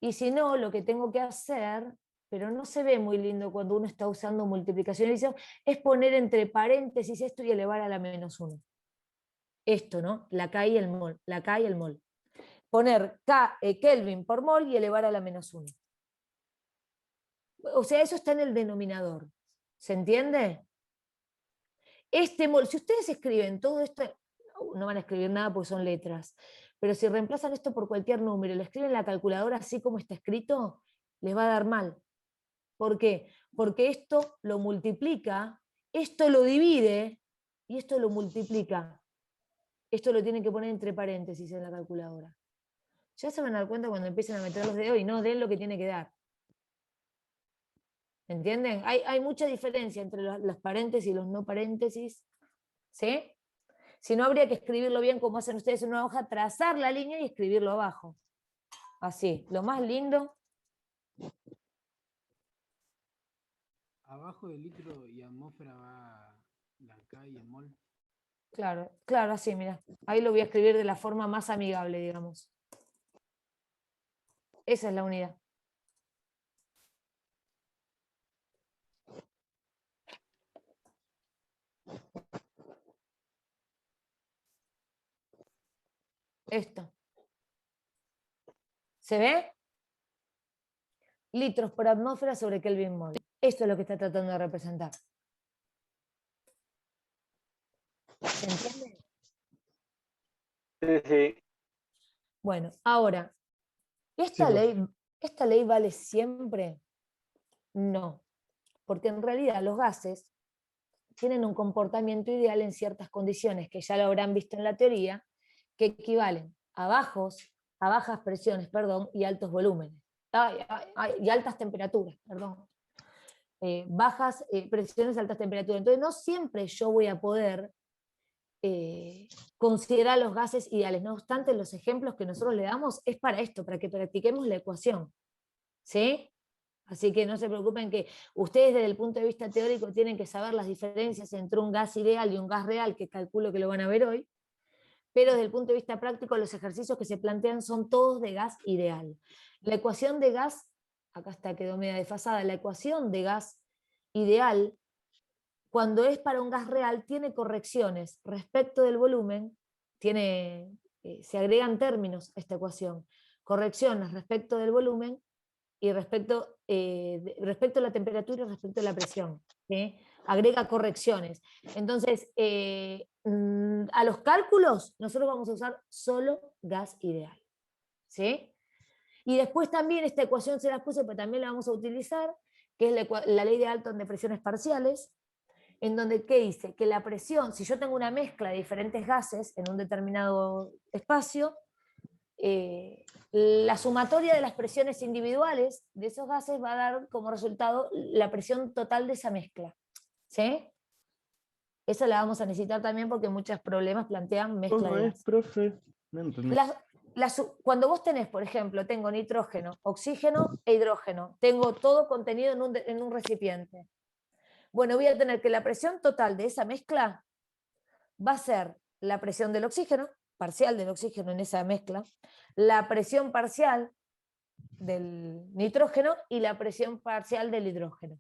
Y si no, lo que tengo que hacer, pero no se ve muy lindo cuando uno está usando multiplicación y división, es poner entre paréntesis esto y elevar a la -1. Esto, ¿no? La K y el mol. La K y el mol. Poner Kelvin por mol y elevar a la -1. O sea, eso está en el denominador. ¿Se entiende? Este mol, si ustedes escriben todo esto, no van a escribir nada porque son letras, pero si reemplazan esto por cualquier número y lo escriben en la calculadora así como está escrito, les va a dar mal. ¿Por qué? Porque esto lo multiplica, esto lo divide y esto lo multiplica. Esto lo tienen que poner entre paréntesis en la calculadora. Ya se van a dar cuenta cuando empiecen a meter los dedos y no den lo que tiene que dar. ¿Entienden? Hay mucha diferencia entre los paréntesis y los no paréntesis. ¿Sí? Si no, habría que escribirlo bien como hacen ustedes en una hoja, trazar la línea y escribirlo abajo. Así, lo más lindo. Abajo de litro y atmósfera va la K y el mol. Claro, claro, así, mira. Ahí lo voy a escribir de la forma más amigable, digamos. Esa es la unidad. Esto. ¿Se ve? Litros por atmósfera sobre Kelvin mol. Esto es lo que está tratando de representar. ¿Se entiende? Sí, sí. Bueno, ahora, ¿esta ley vale siempre? No, porque en realidad los gases tienen un comportamiento ideal en ciertas condiciones, que ya lo habrán visto en la teoría, que equivalen a bajas presiones, perdón, y altos volúmenes, y altas temperaturas, perdón. Bajas presiones, altas temperaturas. Entonces no siempre yo voy a poder considerar los gases ideales. No obstante, los ejemplos que nosotros le damos es para esto, para que practiquemos la ecuación. ¿Sí? Así que no se preocupen que ustedes desde el punto de vista teórico tienen que saber las diferencias entre un gas ideal y un gas real, que calculo que lo van a ver hoy, pero desde el punto de vista práctico los ejercicios que se plantean son todos de gas ideal. La ecuación de gas, acá está, quedó media desfasada, la ecuación de gas ideal, cuando es para un gas real, tiene correcciones respecto del volumen, se agregan términos a esta ecuación, correcciones respecto del volumen y respecto a la temperatura y respecto a la presión. ¿Sí? Agrega correcciones. Entonces, a los cálculos nosotros vamos a usar solo gas ideal. ¿Sí? Y después también esta ecuación se las puse, pero también la vamos a utilizar, que es la ley de Dalton de presiones parciales, en donde, ¿qué dice? Que la presión, si yo tengo una mezcla de diferentes gases en un determinado espacio, la sumatoria de las presiones individuales de esos gases va a dar como resultado la presión total de esa mezcla. ¿Sí? Esa la vamos a necesitar también porque muchos problemas plantean mezcla ¿Cómo de es, gases. profe? No entendí. Cuando vos tenés, por ejemplo, tengo nitrógeno, oxígeno e hidrógeno, tengo todo contenido en un recipiente. Bueno, voy a tener que la presión total de esa mezcla va a ser la presión del oxígeno, parcial del oxígeno en esa mezcla, la presión parcial del nitrógeno y la presión parcial del hidrógeno.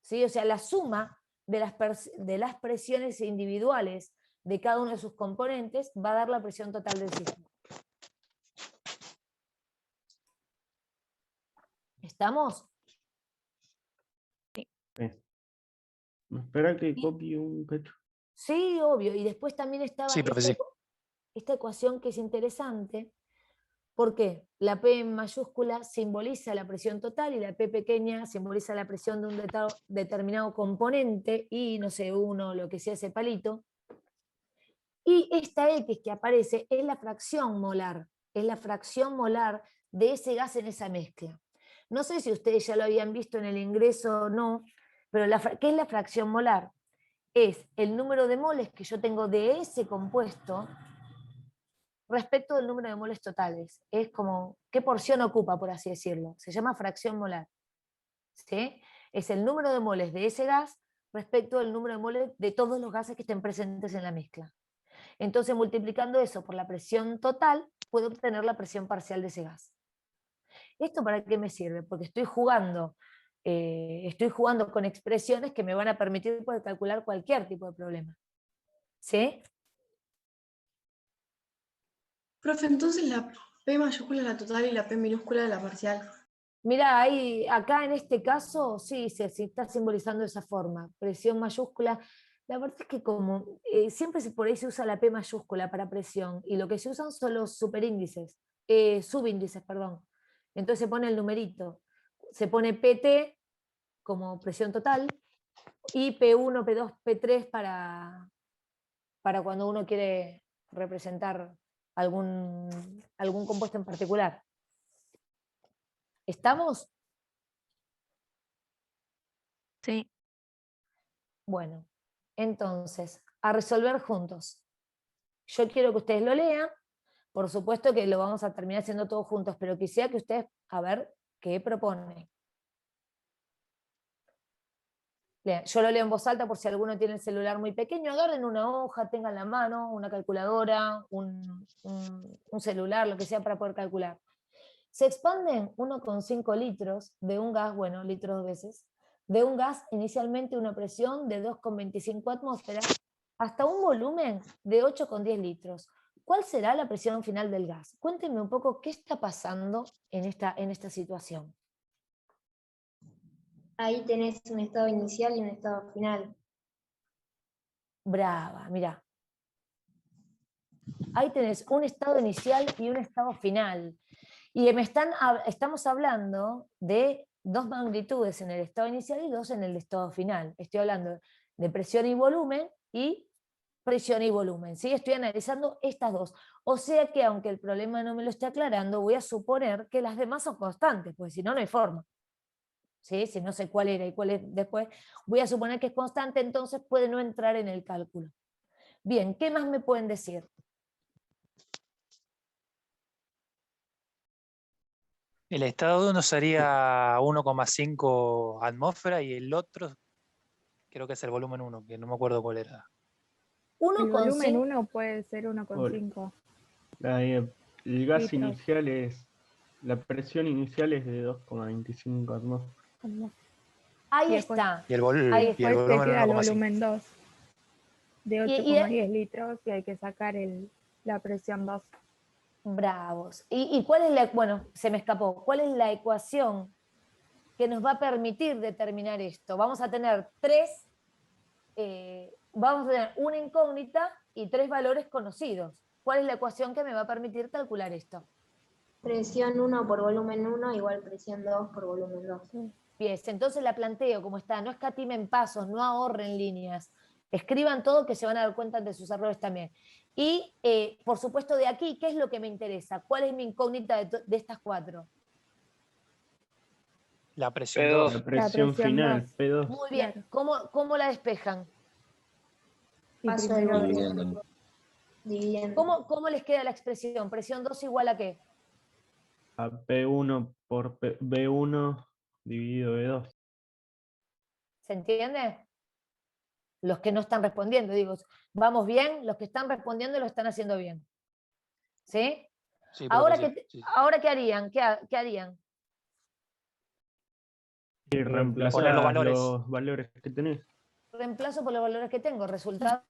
¿Sí? O sea, la suma de las presiones individuales de cada uno de sus componentes va a dar la presión total del sistema. ¿Estamos? Sí. Espera que copie un cacho. Sí, obvio. Y después también estaba Sí, profe, sí. esta ecuación que es interesante, porque la P mayúscula simboliza la presión total y la P pequeña simboliza la presión de un determinado componente, y no sé, uno, lo que sea ese palito. Y esta X que aparece es la fracción molar, de ese gas en esa mezcla. No sé si ustedes ya lo habían visto en el ingreso o no, pero ¿qué es la fracción molar? Es el número de moles que yo tengo de ese compuesto respecto del número de moles totales. Es como, ¿qué porción ocupa, por así decirlo? Se llama fracción molar. ¿Sí? Es el número de moles de ese gas respecto del número de moles de todos los gases que estén presentes en la mezcla. Entonces, multiplicando eso por la presión total, puedo obtener la presión parcial de ese gas. ¿Esto para qué me sirve? Porque estoy jugando con expresiones que me van a permitir poder calcular cualquier tipo de problema. ¿Sí? Profe, entonces la P mayúscula es la total y la P minúscula es la parcial. Mira, acá en este caso sí se está simbolizando de esa forma, presión mayúscula. La verdad es que como siempre por ahí se usa la P mayúscula para presión, y lo que se usan son los subíndices, perdón. Entonces se pone el numerito, se pone PT como presión total, y P1, P2, P3 para cuando uno quiere representar algún compuesto en particular. ¿Estamos? Sí. Bueno, entonces, a resolver juntos. Yo quiero que ustedes lo lean, por supuesto que lo vamos a terminar haciendo todos juntos, pero quisiera que ustedes, a ver, ¿qué propone? Lean. Yo lo leo en voz alta por si alguno tiene el celular muy pequeño, agarren una hoja, tengan la mano, una calculadora, un celular, lo que sea para poder calcular. Se expanden 1,5 litros de un gas, bueno, litros dos veces, de un gas inicialmente una presión de 2,25 atmósferas hasta un volumen de 8,10 litros. ¿Cuál será la presión final del gas? Cuéntenme un poco qué está pasando en esta situación. Ahí tenés un estado inicial y un estado final. Brava, mirá. Ahí tenés un estado inicial y un estado final. Y estamos hablando de dos magnitudes en el estado inicial y dos en el estado final. Estoy hablando de presión y volumen y presión y volumen, ¿sí? Estoy analizando estas dos. O sea que aunque el problema no me lo esté aclarando, voy a suponer que las demás son constantes, porque si no, no hay forma. ¿Sí? Si no sé cuál era y cuál es después, voy a suponer que es constante, entonces puede no entrar en el cálculo. Bien, ¿qué más me pueden decir? El estado de uno sería 1,5 atmósfera y el otro creo que es el volumen 1, que no me acuerdo cuál era. El volumen 1,5. 1 puede ser 1,5. El gas litros. inicial la presión inicial es de 2,25 atmósferas. Ahí Y después- está. Y el, vol- Ahí y está. el Después te volumen queda el 1,5. volumen 2 de Y- 8,10 litros y hay que sacar la presión 2. Bravos. ¿Y cuál es la, bueno, se me escapó, cuál es la ecuación que nos va a permitir determinar esto? Vamos a tener vamos a tener una incógnita y 3 valores conocidos. ¿Cuál es la ecuación que me va a permitir calcular esto? Presión 1 por volumen 1 igual presión 2 por volumen 2. Bien, entonces la planteo como está, no escatimen pasos, no ahorren líneas, escriban todo que se van a dar cuenta de sus errores también. Y por supuesto de aquí, ¿qué es lo que me interesa? ¿Cuál es mi incógnita de estas 4? La presión P2. 2. La presión final, 2. P2. Muy bien, Claro. ¿cómo la despejan? Y Paso el primero Dividiendo. dividiendo. ¿Cómo les queda la expresión? ¿Presión 2 igual a qué? A P1 por B1 dividido B2. ¿Se entiende? Los que no están respondiendo, digo, ¿vamos bien? Los que están respondiendo lo están haciendo bien. ¿Sí? Sí, Ahora, profe, sí. ¿Ahora qué harían? ¿Qué harían? Y Poner reemplazar los valores. los valores que tenés. Reemplazo por los valores que tengo. Resultado,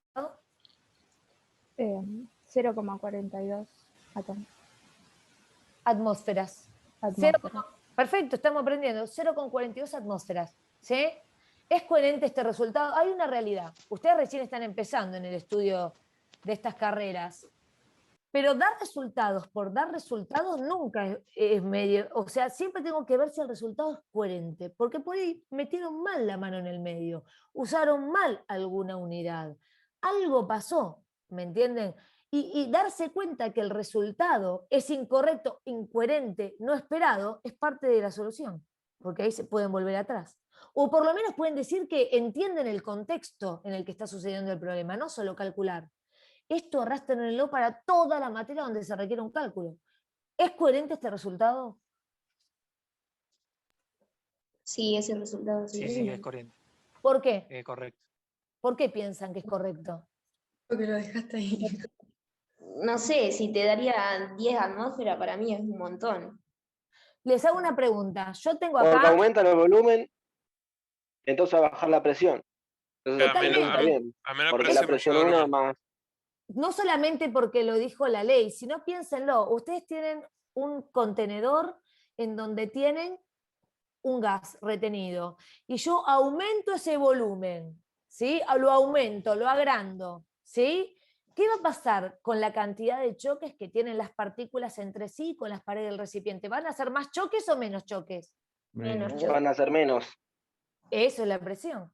0,42 átomos. atmósferas. Atmósferas. Perfecto, estamos aprendiendo. 0,42 atmósferas. ¿Sí? ¿Es coherente este resultado? Hay una realidad. Ustedes recién están empezando en el estudio de estas carreras. Pero dar resultados por dar resultados nunca es medio. O sea, siempre tengo que ver si el resultado es coherente. Porque por ahí metieron mal la mano en el medio. Usaron mal alguna unidad. Algo pasó, ¿me entienden? Y darse cuenta que el resultado es incorrecto, incoherente, no esperado, es parte de la solución. Porque ahí se pueden volver atrás. O por lo menos pueden decir que entienden el contexto en el que está sucediendo el problema, no solo calcular. Esto arrástrenlo para toda la materia donde se requiere un cálculo. ¿Es coherente este resultado? Sí, ese resultado sí. Sí, es corriente. ¿Por qué? Correcto. ¿Por qué piensan que es correcto? Porque lo dejaste ahí. No sé, si te daría 10 atmósferas, para mí es un montón. Les hago una pregunta. Yo tengo Cuando acá... aumenta el volumen, entonces va a bajar la presión. Entonces, Totalmente. está bien. A menos Porque la presión 1 es más. No solamente porque lo dijo la ley, sino piénsenlo. Ustedes tienen un contenedor en donde tienen un gas retenido y yo aumento ese volumen, ¿sí? Lo aumento, lo agrando, ¿sí? ¿Qué va a pasar con la cantidad de choques que tienen las partículas entre sí con las paredes del recipiente? ¿Van a ser más choques o menos choques? Menos choques. Van a ser menos. Eso es la presión.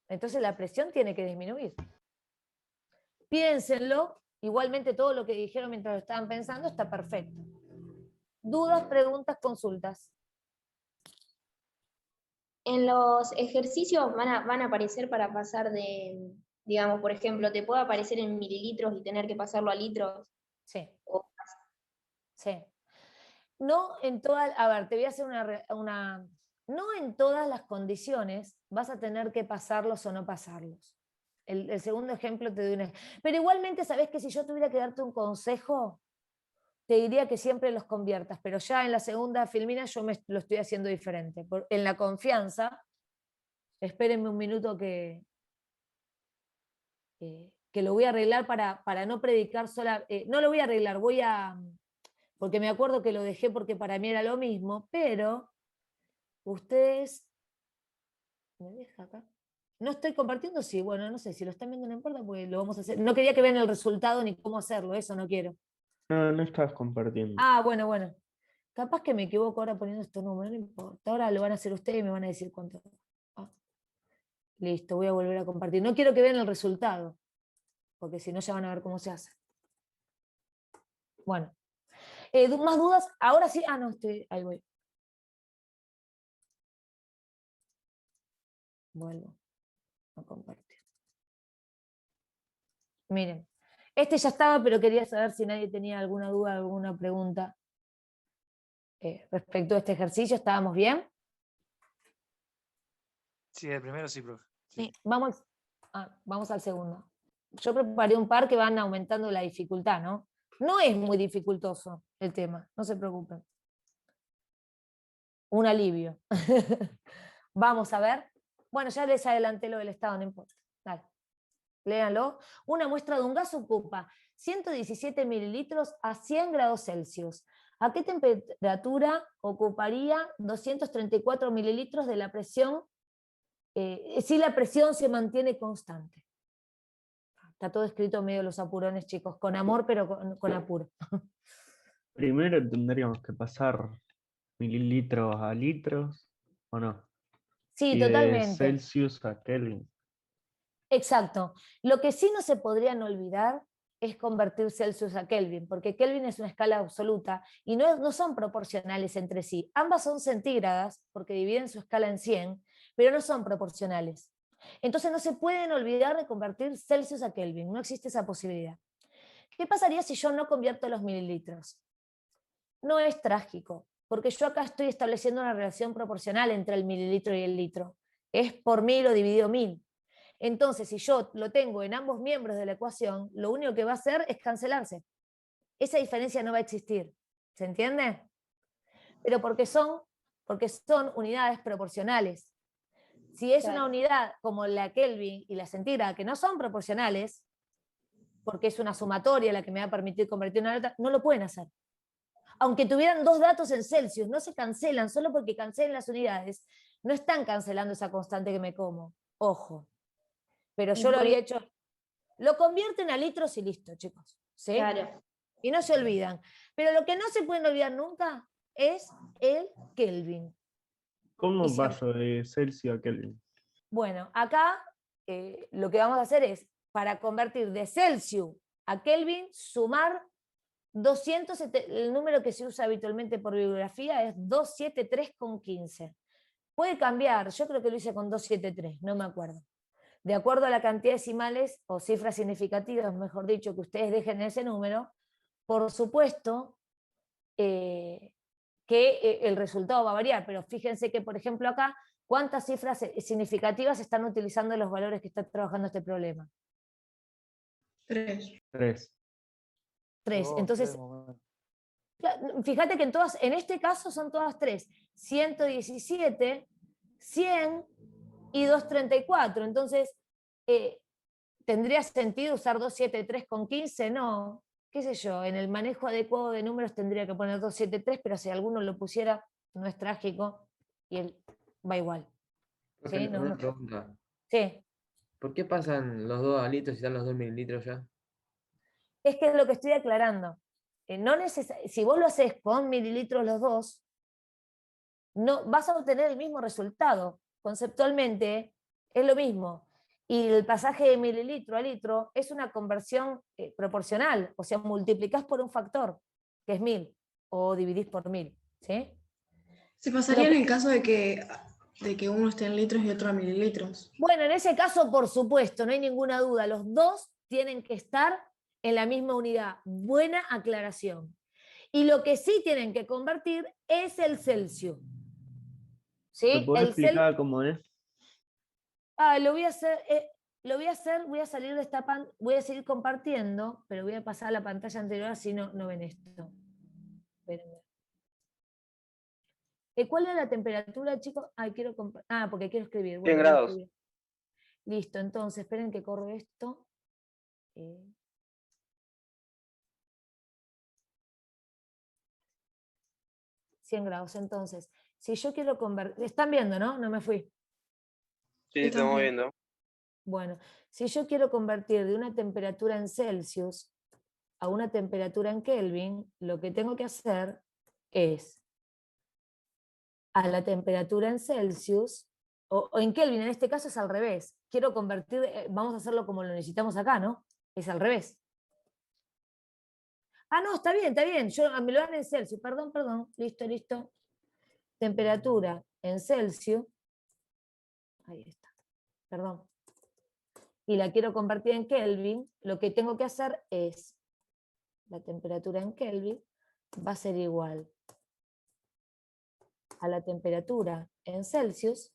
Entonces la presión tiene que disminuir. Piénsenlo, igualmente todo lo que dijeron mientras lo estaban pensando está perfecto. ¿Dudas, preguntas, consultas? En los ejercicios van a aparecer para pasar de, digamos, por ejemplo, te puede aparecer en mililitros y tener que pasarlo a litros. Sí. Sí. No en todas, a ver, te voy a hacer no en todas las condiciones vas a tener que pasarlos o no pasarlos. El segundo ejemplo te doy un ejemplo. Pero igualmente, sabes que si yo tuviera que darte un consejo, te diría que siempre los conviertas, pero ya en la segunda filmina yo lo estoy haciendo diferente. En la confianza, espérenme un minuto que lo voy a arreglar para no predicar sola. No lo voy a arreglar, porque me acuerdo que lo dejé porque para mí era lo mismo, pero ustedes... ¿Me deja acá? ¿No estoy compartiendo? Sí, bueno, no sé, si lo están viendo no importa, pues lo vamos a hacer. No quería que vean el resultado ni cómo hacerlo, eso no quiero. No estás compartiendo. Ah, bueno. Capaz que me equivoco ahora poniendo estos números, no importa. Ahora lo van a hacer ustedes y me van a decir cuánto. Listo, voy a volver a compartir. No quiero que vean el resultado. porque si no ya van a ver cómo se hace. Bueno, ¿más dudas? Ahora sí, no, ahí voy. Vuelvo a compartir. Miren, este ya estaba, pero quería saber si nadie tenía alguna duda, alguna pregunta respecto a este ejercicio. ¿Estábamos bien? Sí, el primero sí, profe. Sí. Vamos al segundo. Yo preparé un par que van aumentando la dificultad, ¿no? No es muy dificultoso el tema, no se preocupen. Un alivio. Vamos a ver. Bueno, ya les adelanté lo del estado, no importa. Dale. Léanlo. Una muestra de un gas ocupa 117 mililitros a 100 grados Celsius. ¿A qué temperatura ocuparía 234 mililitros de la presión si la presión se mantiene constante? Está todo escrito medio los apurones, chicos, con amor, pero con apuro. Primero tendríamos que pasar mililitros a litros, ¿o no? Sí, Y de totalmente. Celsius a Kelvin. Exacto. Lo que sí no se podrían olvidar es convertir Celsius a Kelvin, porque Kelvin es una escala absoluta y no son proporcionales entre sí. Ambas son centígradas, porque dividen su escala en 100, pero no son proporcionales. Entonces no se pueden olvidar de convertir Celsius a Kelvin, no existe esa posibilidad. ¿Qué pasaría si yo no convierto los mililitros? No es trágico, porque yo acá estoy estableciendo una relación proporcional entre el mililitro y el litro. Es por 1000 o dividido 1000. Entonces, si yo lo tengo en ambos miembros de la ecuación, lo único que va a hacer es cancelarse. Esa diferencia no va a existir. ¿Se entiende? Pero porque son unidades proporcionales. Si es una unidad como la Kelvin y la centígrada, que no son proporcionales, porque es una sumatoria la que me va a permitir convertir una nota, no lo pueden hacer. Aunque tuvieran dos datos en Celsius, no se cancelan, solo porque cancelen las unidades, no están cancelando esa constante que me como. Ojo. Pero yo lo había hecho. Lo convierten a litros y listo, chicos. ¿Sí? Claro. Y no se olvidan. Pero lo que no se pueden olvidar nunca es el Kelvin. ¿Cómo paso de Celsius a Kelvin? Bueno, acá lo que vamos a hacer es, para convertir de Celsius a Kelvin, sumar 270, el número que se usa habitualmente por bibliografía es 273,15. Puede cambiar, yo creo que lo hice con 273, no me acuerdo. De acuerdo a la cantidad de decimales o cifras significativas, mejor dicho, que ustedes dejen en ese número, por supuesto que el resultado va a variar, pero fíjense que, por ejemplo, acá, ¿cuántas cifras significativas están utilizando los valores que está trabajando este problema? 3. 3. 3. Entonces, fíjate que en este caso son todas 3. 117, 100 y 234. Entonces, ¿tendría sentido usar 273,15? No, qué sé yo, en el manejo adecuado de números tendría que poner 273, pero si alguno lo pusiera, no es trágico y él va igual. ¿Sí? Una pregunta. Sí. ¿Por qué pasan los 2 a litros y están los 2 mililitros ya? Es que es lo que estoy aclarando. Si vos lo haces con mililitros los dos, no, vas a obtener el mismo resultado. Conceptualmente es lo mismo. Y el pasaje de mililitro a litro es una conversión proporcional, o sea, multiplicás por un factor, que es 1000, o dividís por 1000. ¿Sí? ¿Se pasaría en el caso de que uno esté en litros y otro en mililitros? Bueno, en ese caso, por supuesto, no hay ninguna duda. Los dos tienen que estar en la misma unidad. Buena aclaración. Y lo que sí tienen que convertir es el Celsius. ¿Sí? ¿Me podés explicar cómo es? Lo voy a hacer, voy a salir de esta voy a seguir compartiendo, pero voy a pasar a la pantalla anterior, así no ven esto. ¿Cuál es la temperatura, chicos? Porque quiero escribir. Bueno, 100 grados. Listo, entonces, esperen que corro esto. 100 grados. Entonces, si yo quiero convertir... Están viendo, ¿no? No me fui. Sí, estamos viendo. Bueno, si yo quiero convertir de una temperatura en Celsius a una temperatura en Kelvin, lo que tengo que hacer es a la temperatura en Celsius, o en Kelvin, en este caso es al revés. Quiero convertir, vamos a hacerlo como lo necesitamos acá, ¿no? Es al revés. Ah, no, está bien, está bien. Me lo dan en Celsius. Perdón. Listo, listo. Temperatura en Celsius. Ahí está. Perdón. Y la quiero convertir en Kelvin. Lo que tengo que hacer es, la temperatura en Kelvin va a ser igual a la temperatura en Celsius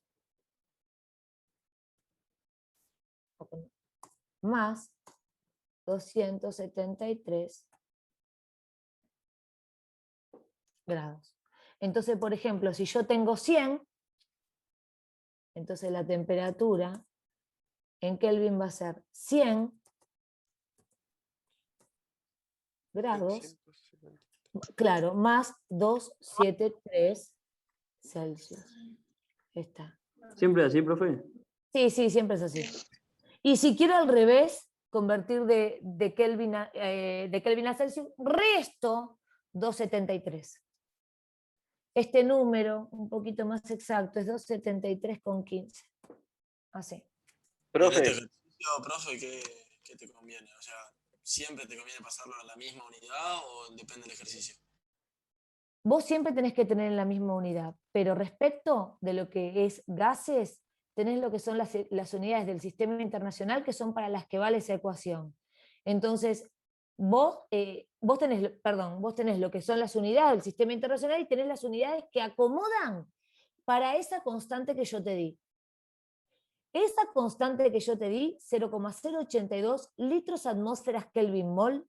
más 273 grados. Entonces, por ejemplo, si yo tengo 100, entonces la temperatura en Kelvin va a ser 100 grados, claro, más 273 Celsius. Está. ¿Siempre así, profe? Sí, siempre es así. Y si quiero al revés, convertir de Kelvin a Celsius, resto 273. Este número, un poquito más exacto, es 273,15. Así. Profe. En este ejercicio, profe, ¿qué te conviene? O sea, ¿siempre te conviene pasarlo a la misma unidad o depende del ejercicio? Vos siempre tenés que tener en la misma unidad, pero respecto de lo que es gases, tenés lo que son las unidades del sistema internacional, que son para las que vale esa ecuación. Entonces, vos tenés lo que son las unidades del sistema internacional y tenés las unidades que acomodan para esa constante que yo te di. Esa constante que yo te di, 0,082 litros atmósferas Kelvin mol,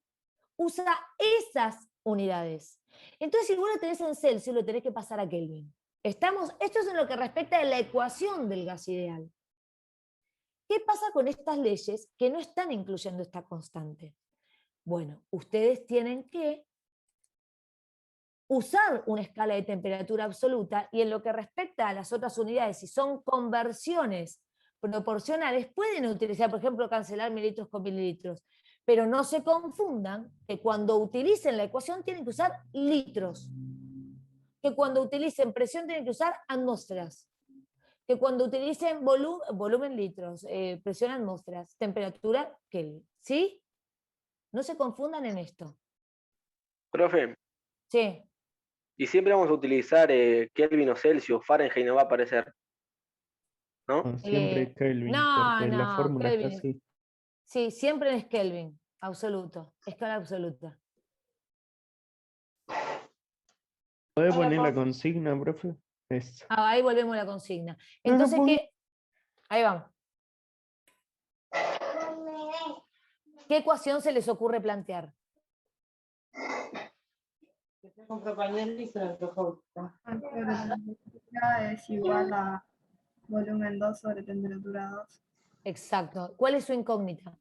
usa esas unidades. Entonces, si vos lo tenés en Celsius, lo tenés que pasar a Kelvin. Esto es en lo que respecta a la ecuación del gas ideal. ¿Qué pasa con estas leyes que no están incluyendo esta constante? Bueno, ustedes tienen que usar una escala de temperatura absoluta y en lo que respecta a las otras unidades, si son conversiones proporcionales, pueden utilizar, por ejemplo, cancelar mililitros con mililitros, pero no se confundan que cuando utilicen la ecuación tienen que usar litros, que cuando utilicen presión tienen que usar atmósferas, que cuando utilicen volumen litros, presión atmósferas, temperatura Kelvin, ¿sí? No se confundan en esto. Profe. Sí. Y siempre vamos a utilizar Kelvin o Celsius, Fahrenheit no va a aparecer. ¿No? Siempre Kelvin, porque la fórmula Kelvin está así. Sí, siempre es Kelvin, absoluto, escala absoluta. ¿Podés poner la consigna, profe? Eso. Ahí volvemos a la consigna. Entonces, ahí vamos. ¿Qué ecuación se les ocurre plantear? Es igual a volumen 2 sobre temperatura 2. Exacto. ¿Cuál es su incógnita?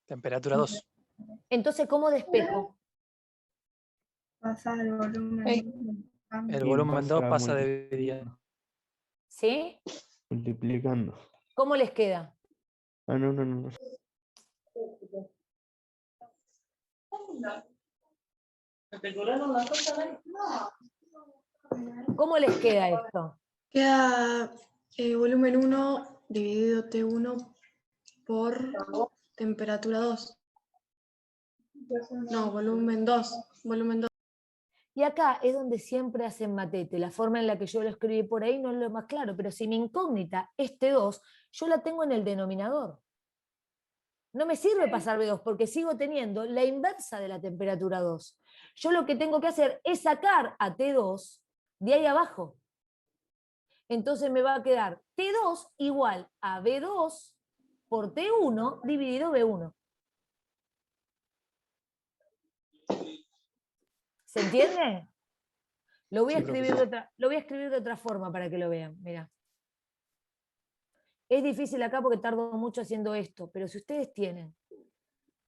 Temperatura 2. Entonces, ¿cómo despejo? Pasa el volumen. El volumen 2 pasa de dividido. ¿Sí? Multiplicando. ¿Cómo les queda? Ah, no. ¿Cómo les queda esto? Queda volumen 1 dividido T1 por temperatura 2. No, volumen 2. Y acá es donde siempre hacen matete. La forma en la que yo lo escribí por ahí no es lo más claro, pero si mi incógnita es T2, yo la tengo en el denominador. No me sirve pasar B2 porque sigo teniendo la inversa de la temperatura 2. Yo lo que tengo que hacer es sacar a T2 de ahí abajo. Entonces me va a quedar T2 igual a B2 por T1 dividido B1. ¿Se entiende? Lo voy a escribir de otra forma para que lo vean. Mirá. Es difícil acá porque tardo mucho haciendo esto, pero si ustedes tienen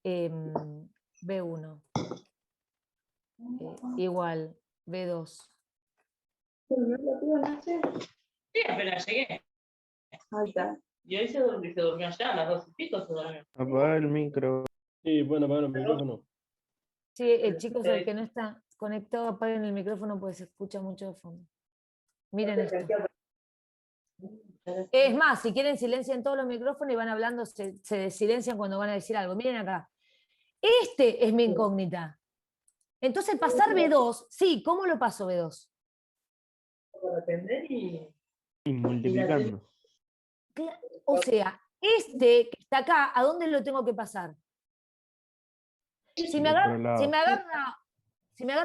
B1 igual B2. Sí, apenas llegué. Y hoy se durmió allá, a las 2:00 se durmió. Apaga el micro. Sí, bueno, apagar el micrófono. Sí, chicos, el que no está conectado, apaguen el micrófono porque se escucha mucho de fondo. Miren esto. Es más, si quieren silencian todos los micrófonos y van hablando, se silencian cuando van a decir algo. Miren acá. Este es mi incógnita. Entonces pasar B2, sí, ¿cómo lo paso B2? Para aprender y multiplicando. O sea, este que está acá, ¿a dónde lo tengo que pasar? Si me agarra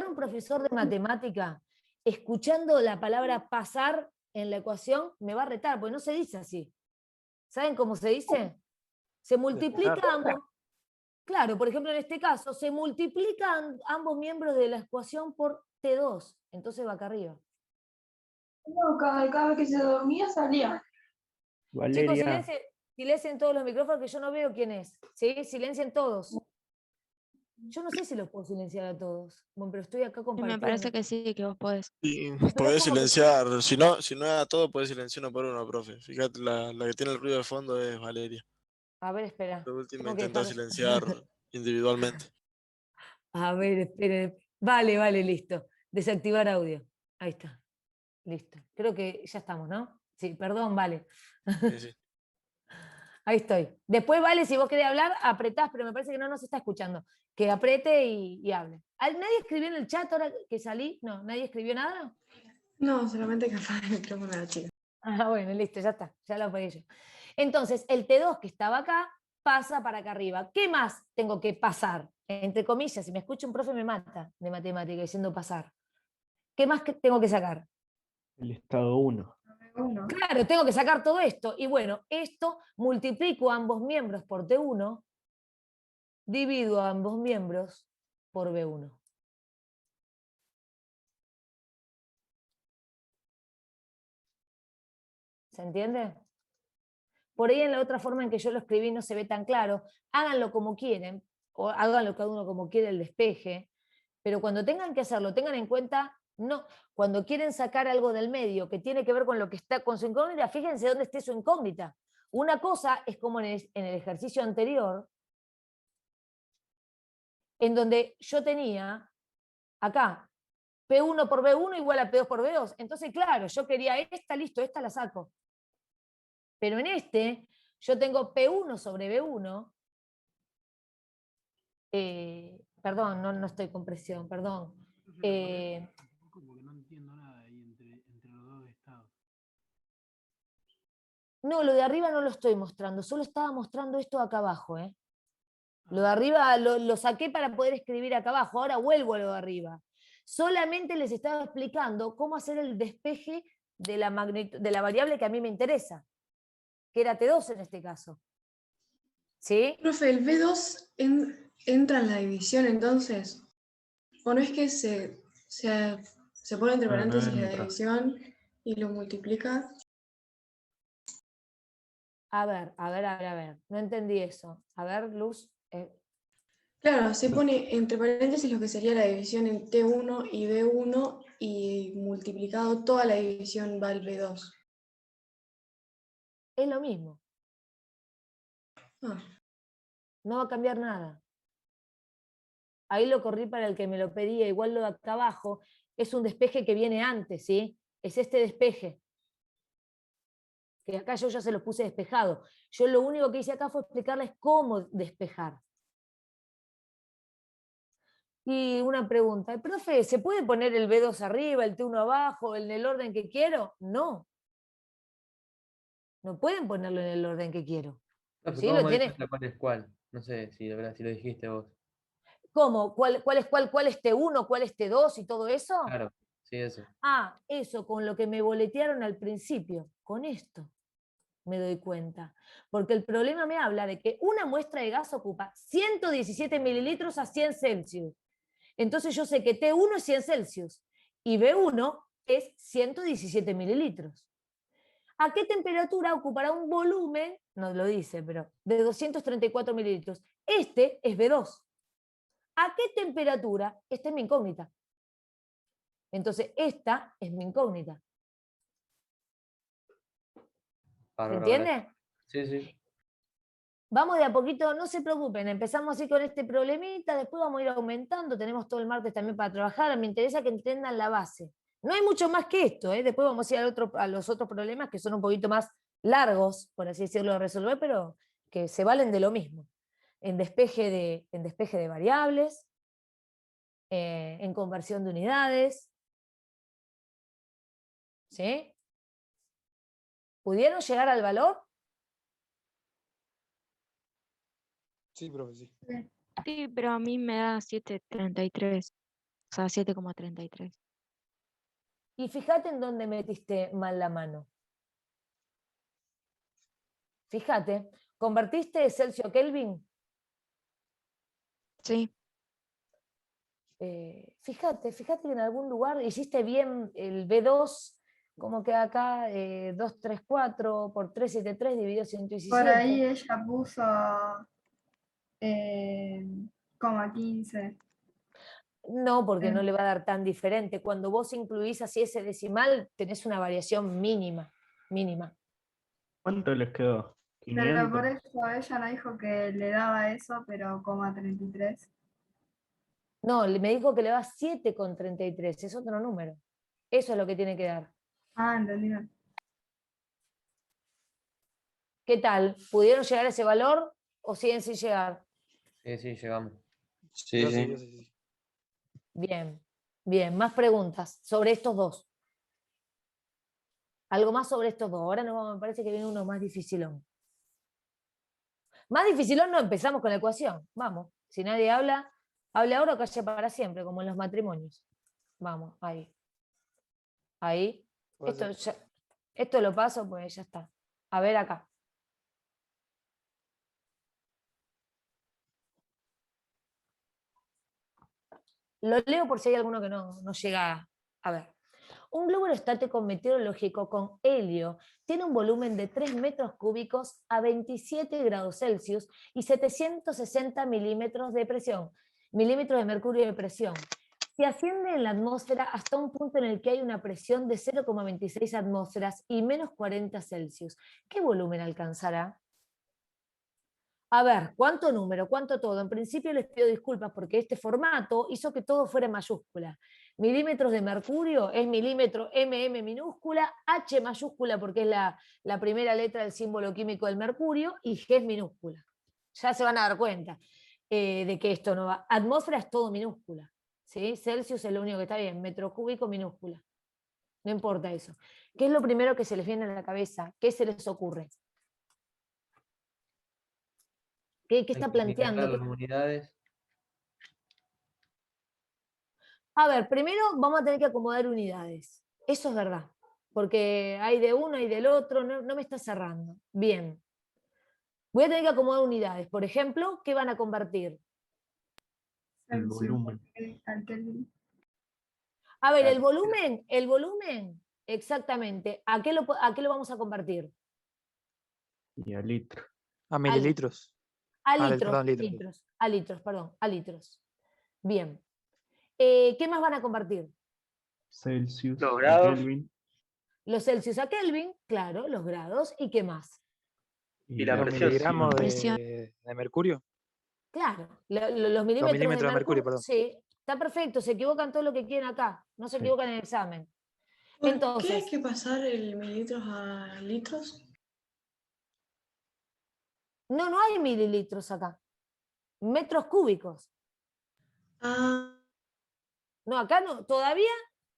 un profesor de matemática escuchando la palabra pasar en la ecuación, me va a retar, porque no se dice así. ¿Saben cómo se dice? Se multiplica ambos. Claro, por ejemplo, en este caso, se multiplican ambos miembros de la ecuación por T2. Entonces va acá arriba. No, cada vez que se dormía salía. Valeria. Chicos, silencien todos los micrófonos que yo no veo quién es. ¿Sí? Silencien todos. Yo no sé si los puedo silenciar a todos. Bueno, pero estoy acá compartiendo. Me parece que sí, que vos podés. Sí, podés silenciar, si no es a todo, podés silenciar uno por uno, profe. Fíjate, la que tiene el ruido de fondo es Valeria. A ver, espera. Lo último Tengo que intentó dejar- silenciar individualmente. A ver, espere. Vale, listo. Desactivar audio. Ahí está. Listo. Creo que ya estamos, ¿no? Sí, perdón, vale. Sí. Ahí estoy. Después, vale, si vos querés hablar, apretás, pero me parece que no nos está escuchando. Que apriete y hable. ¿Nadie escribió en el chat ahora que salí? No, ¿nadie escribió nada? No, solamente que apague el micrófono a la chica. Ah, bueno, listo, ya está. Ya lo apagué yo. Entonces, el T2 que estaba acá pasa para acá arriba. ¿Qué más tengo que pasar? Entre comillas, si me escucha un profe me mata de matemática diciendo pasar. ¿Qué más tengo que sacar? El estado 1. Claro, tengo que sacar todo esto. Y bueno, esto multiplico a ambos miembros por T1, divido a ambos miembros por B1. ¿Se entiende? Por ahí en la otra forma en que yo lo escribí no se ve tan claro. Háganlo como quieren, o háganlo cada uno como quiere el despeje, pero cuando tengan que hacerlo, tengan en cuenta, no, cuando quieren sacar algo del medio que tiene que ver con lo que está con su incógnita, fíjense dónde esté su incógnita. Una cosa es como en el ejercicio anterior, en donde yo tenía acá P1 por B1 igual a P2 por B2. Entonces, claro, yo quería esta, listo, esta la saco. Pero en este, yo tengo P1 sobre B1. Perdón, no estoy con presión, perdón. Como que no entiendo nada ahí entre los dos estados. No, lo de arriba no lo estoy mostrando, solo estaba mostrando esto acá abajo. Lo de arriba lo saqué para poder escribir acá abajo, ahora vuelvo a lo de arriba. Solamente les estaba explicando cómo hacer el despeje de la variable que a mí me interesa, que era T2 en este caso. ¿Sí? Profe, el B2 entra en la división entonces. ¿O no es que se pone entre paréntesis la división y lo multiplica? A ver. No entendí eso. A ver, Luz. Claro, se pone entre paréntesis lo que sería la división en T1 y B1 y multiplicado toda la división va al B2. Es lo mismo. No va a cambiar nada. Ahí lo corrí para el que me lo pedía. Igual lo de acá abajo es un despeje que viene antes, ¿sí? Es este despeje. Que acá yo ya se los puse despejado. Yo lo único que hice acá fue explicarles cómo despejar. Y una pregunta, profe, ¿se puede poner el B2 arriba, el T1 abajo, en el orden que quiero? No. No pueden ponerlo en el orden que quiero. ¿Sí? ¿Lo tiene? ¿Cuál es cuál? No sé si lo dijiste vos. ¿Cómo? ¿Cuál es cuál? ¿Cuál es T1? ¿Cuál es T2 y todo eso? Claro, sí, eso. Ah, eso, con lo que me boletearon al principio. Con esto me doy cuenta. Porque el problema me habla de que una muestra de gas ocupa 117 mililitros a 100 Celsius. Entonces yo sé que T1 es 100 Celsius y B1 es 117 mililitros. ¿A qué temperatura ocupará un volumen? No lo dice, pero de 234 mililitros. Este es B2. ¿A qué temperatura? Esta es mi incógnita. Entonces, esta es mi incógnita. ¿Se entiende? Sí. Vamos de a poquito, no se preocupen, empezamos así con este problemita, después vamos a ir aumentando, tenemos todo el martes también para trabajar, me interesa que entiendan la base. No hay mucho más que esto, después vamos a ir a los otros problemas que son un poquito más largos, por así decirlo, de resolver, pero que se valen de lo mismo. En despeje de variables, en conversión de unidades. ¿Sí? ¿Pudieron llegar al valor? Sí, profe, sí. Sí, pero a mí me da 7,33. O sea, 7,33. Y fíjate en dónde metiste mal la mano. Fíjate, ¿convertiste Celsius a Kelvin? Sí. Fíjate que en algún lugar hiciste bien el B2, como que acá 234 por 373 dividido 117. Por ahí ella puso coma 15. No, porque no le va a dar tan diferente. Cuando vos incluís así ese decimal, tenés una variación mínima. ¿Cuánto les quedó? Pero 500. por eso ella no dijo que le daba eso, pero coma 33. No, me dijo que le da 7,33, es otro número. Eso es lo que tiene que dar. Ah, entendí. ¿Qué tal? ¿Pudieron llegar a ese valor o siguen sin llegar? Sí, llegamos. Sí, Yo sí. sí. Bien, bien. Más preguntas sobre estos dos. Algo más sobre estos dos. Ahora me parece que viene uno más dificilón. Más dificilón no, empezamos con la ecuación. Vamos. Si nadie habla, hable ahora o calle para siempre, como en los matrimonios. Vamos, ahí. Ahí. Esto lo paso, pues ya está. A ver acá. Lo leo por si hay alguno que no llega a ver. Un globo aerostático meteorológico con helio tiene un volumen de 3 metros cúbicos a 27 grados Celsius y 760 milímetros de presión, milímetros de mercurio de presión. Se asciende en la atmósfera hasta un punto en el que hay una presión de 0,26 atmósferas y menos 40 Celsius. ¿Qué volumen alcanzará? A ver, ¿cuánto número? ¿Cuánto todo? En principio les pido disculpas porque este formato hizo que todo fuera en mayúscula. Milímetros de mercurio es milímetro MM minúscula, H mayúscula porque es la primera letra del símbolo químico del mercurio y G es minúscula. Ya se van a dar cuenta de que esto no va. Atmósfera es todo minúscula. ¿Sí? Celsius es lo único que está bien, metro cúbico minúscula. No importa eso. ¿Qué es lo primero que se les viene a la cabeza? ¿Qué se les ocurre? ¿Qué está planteando? Las unidades. A ver, primero vamos a tener que acomodar unidades. Eso es verdad. Porque hay de uno y del otro, no me está cerrando. Bien. Voy a tener que acomodar unidades. Por ejemplo, ¿qué van a convertir? El volumen. A ver, el volumen, exactamente. ¿A qué lo vamos a convertir? Y a litro. A mililitros. A litros, Perdón, a litros. Bien. ¿Qué más van a convertir? Celsius. Los a grados. Kelvin. Los Celsius a Kelvin, claro, los grados. ¿Y qué más? Y la Los presión. miligramos Presión. de mercurio. Claro, los milímetros de mercurio, perdón. sí, está perfecto, se equivocan todo lo que quieren acá, no se equivocan en el examen. ¿Por qué Entonces, hay que pasar el mililitros a litros? no hay mililitros acá, metros cúbicos. Ah, No, acá no, todavía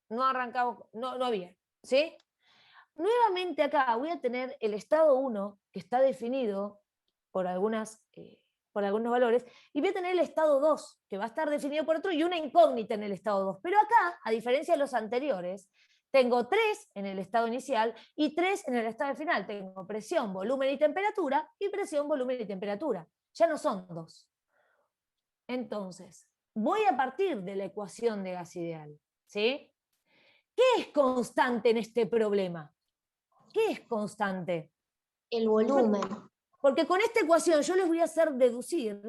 no arrancamos, no había, ¿sí? Nuevamente acá voy a tener el estado 1, que está definido por algunos valores, y voy a tener el estado 2, que va a estar definido por otro, y una incógnita en el estado 2. Pero acá, a diferencia de los anteriores, tengo 3 en el estado inicial y 3 en el estado final. Tengo presión, volumen y temperatura, y presión, volumen y temperatura. Ya no son 2. Entonces, voy a partir de la ecuación de gas ideal, ¿sí? ¿Qué es constante en este problema? ¿Qué es constante? El volumen. Porque con esta ecuación yo les voy a hacer deducir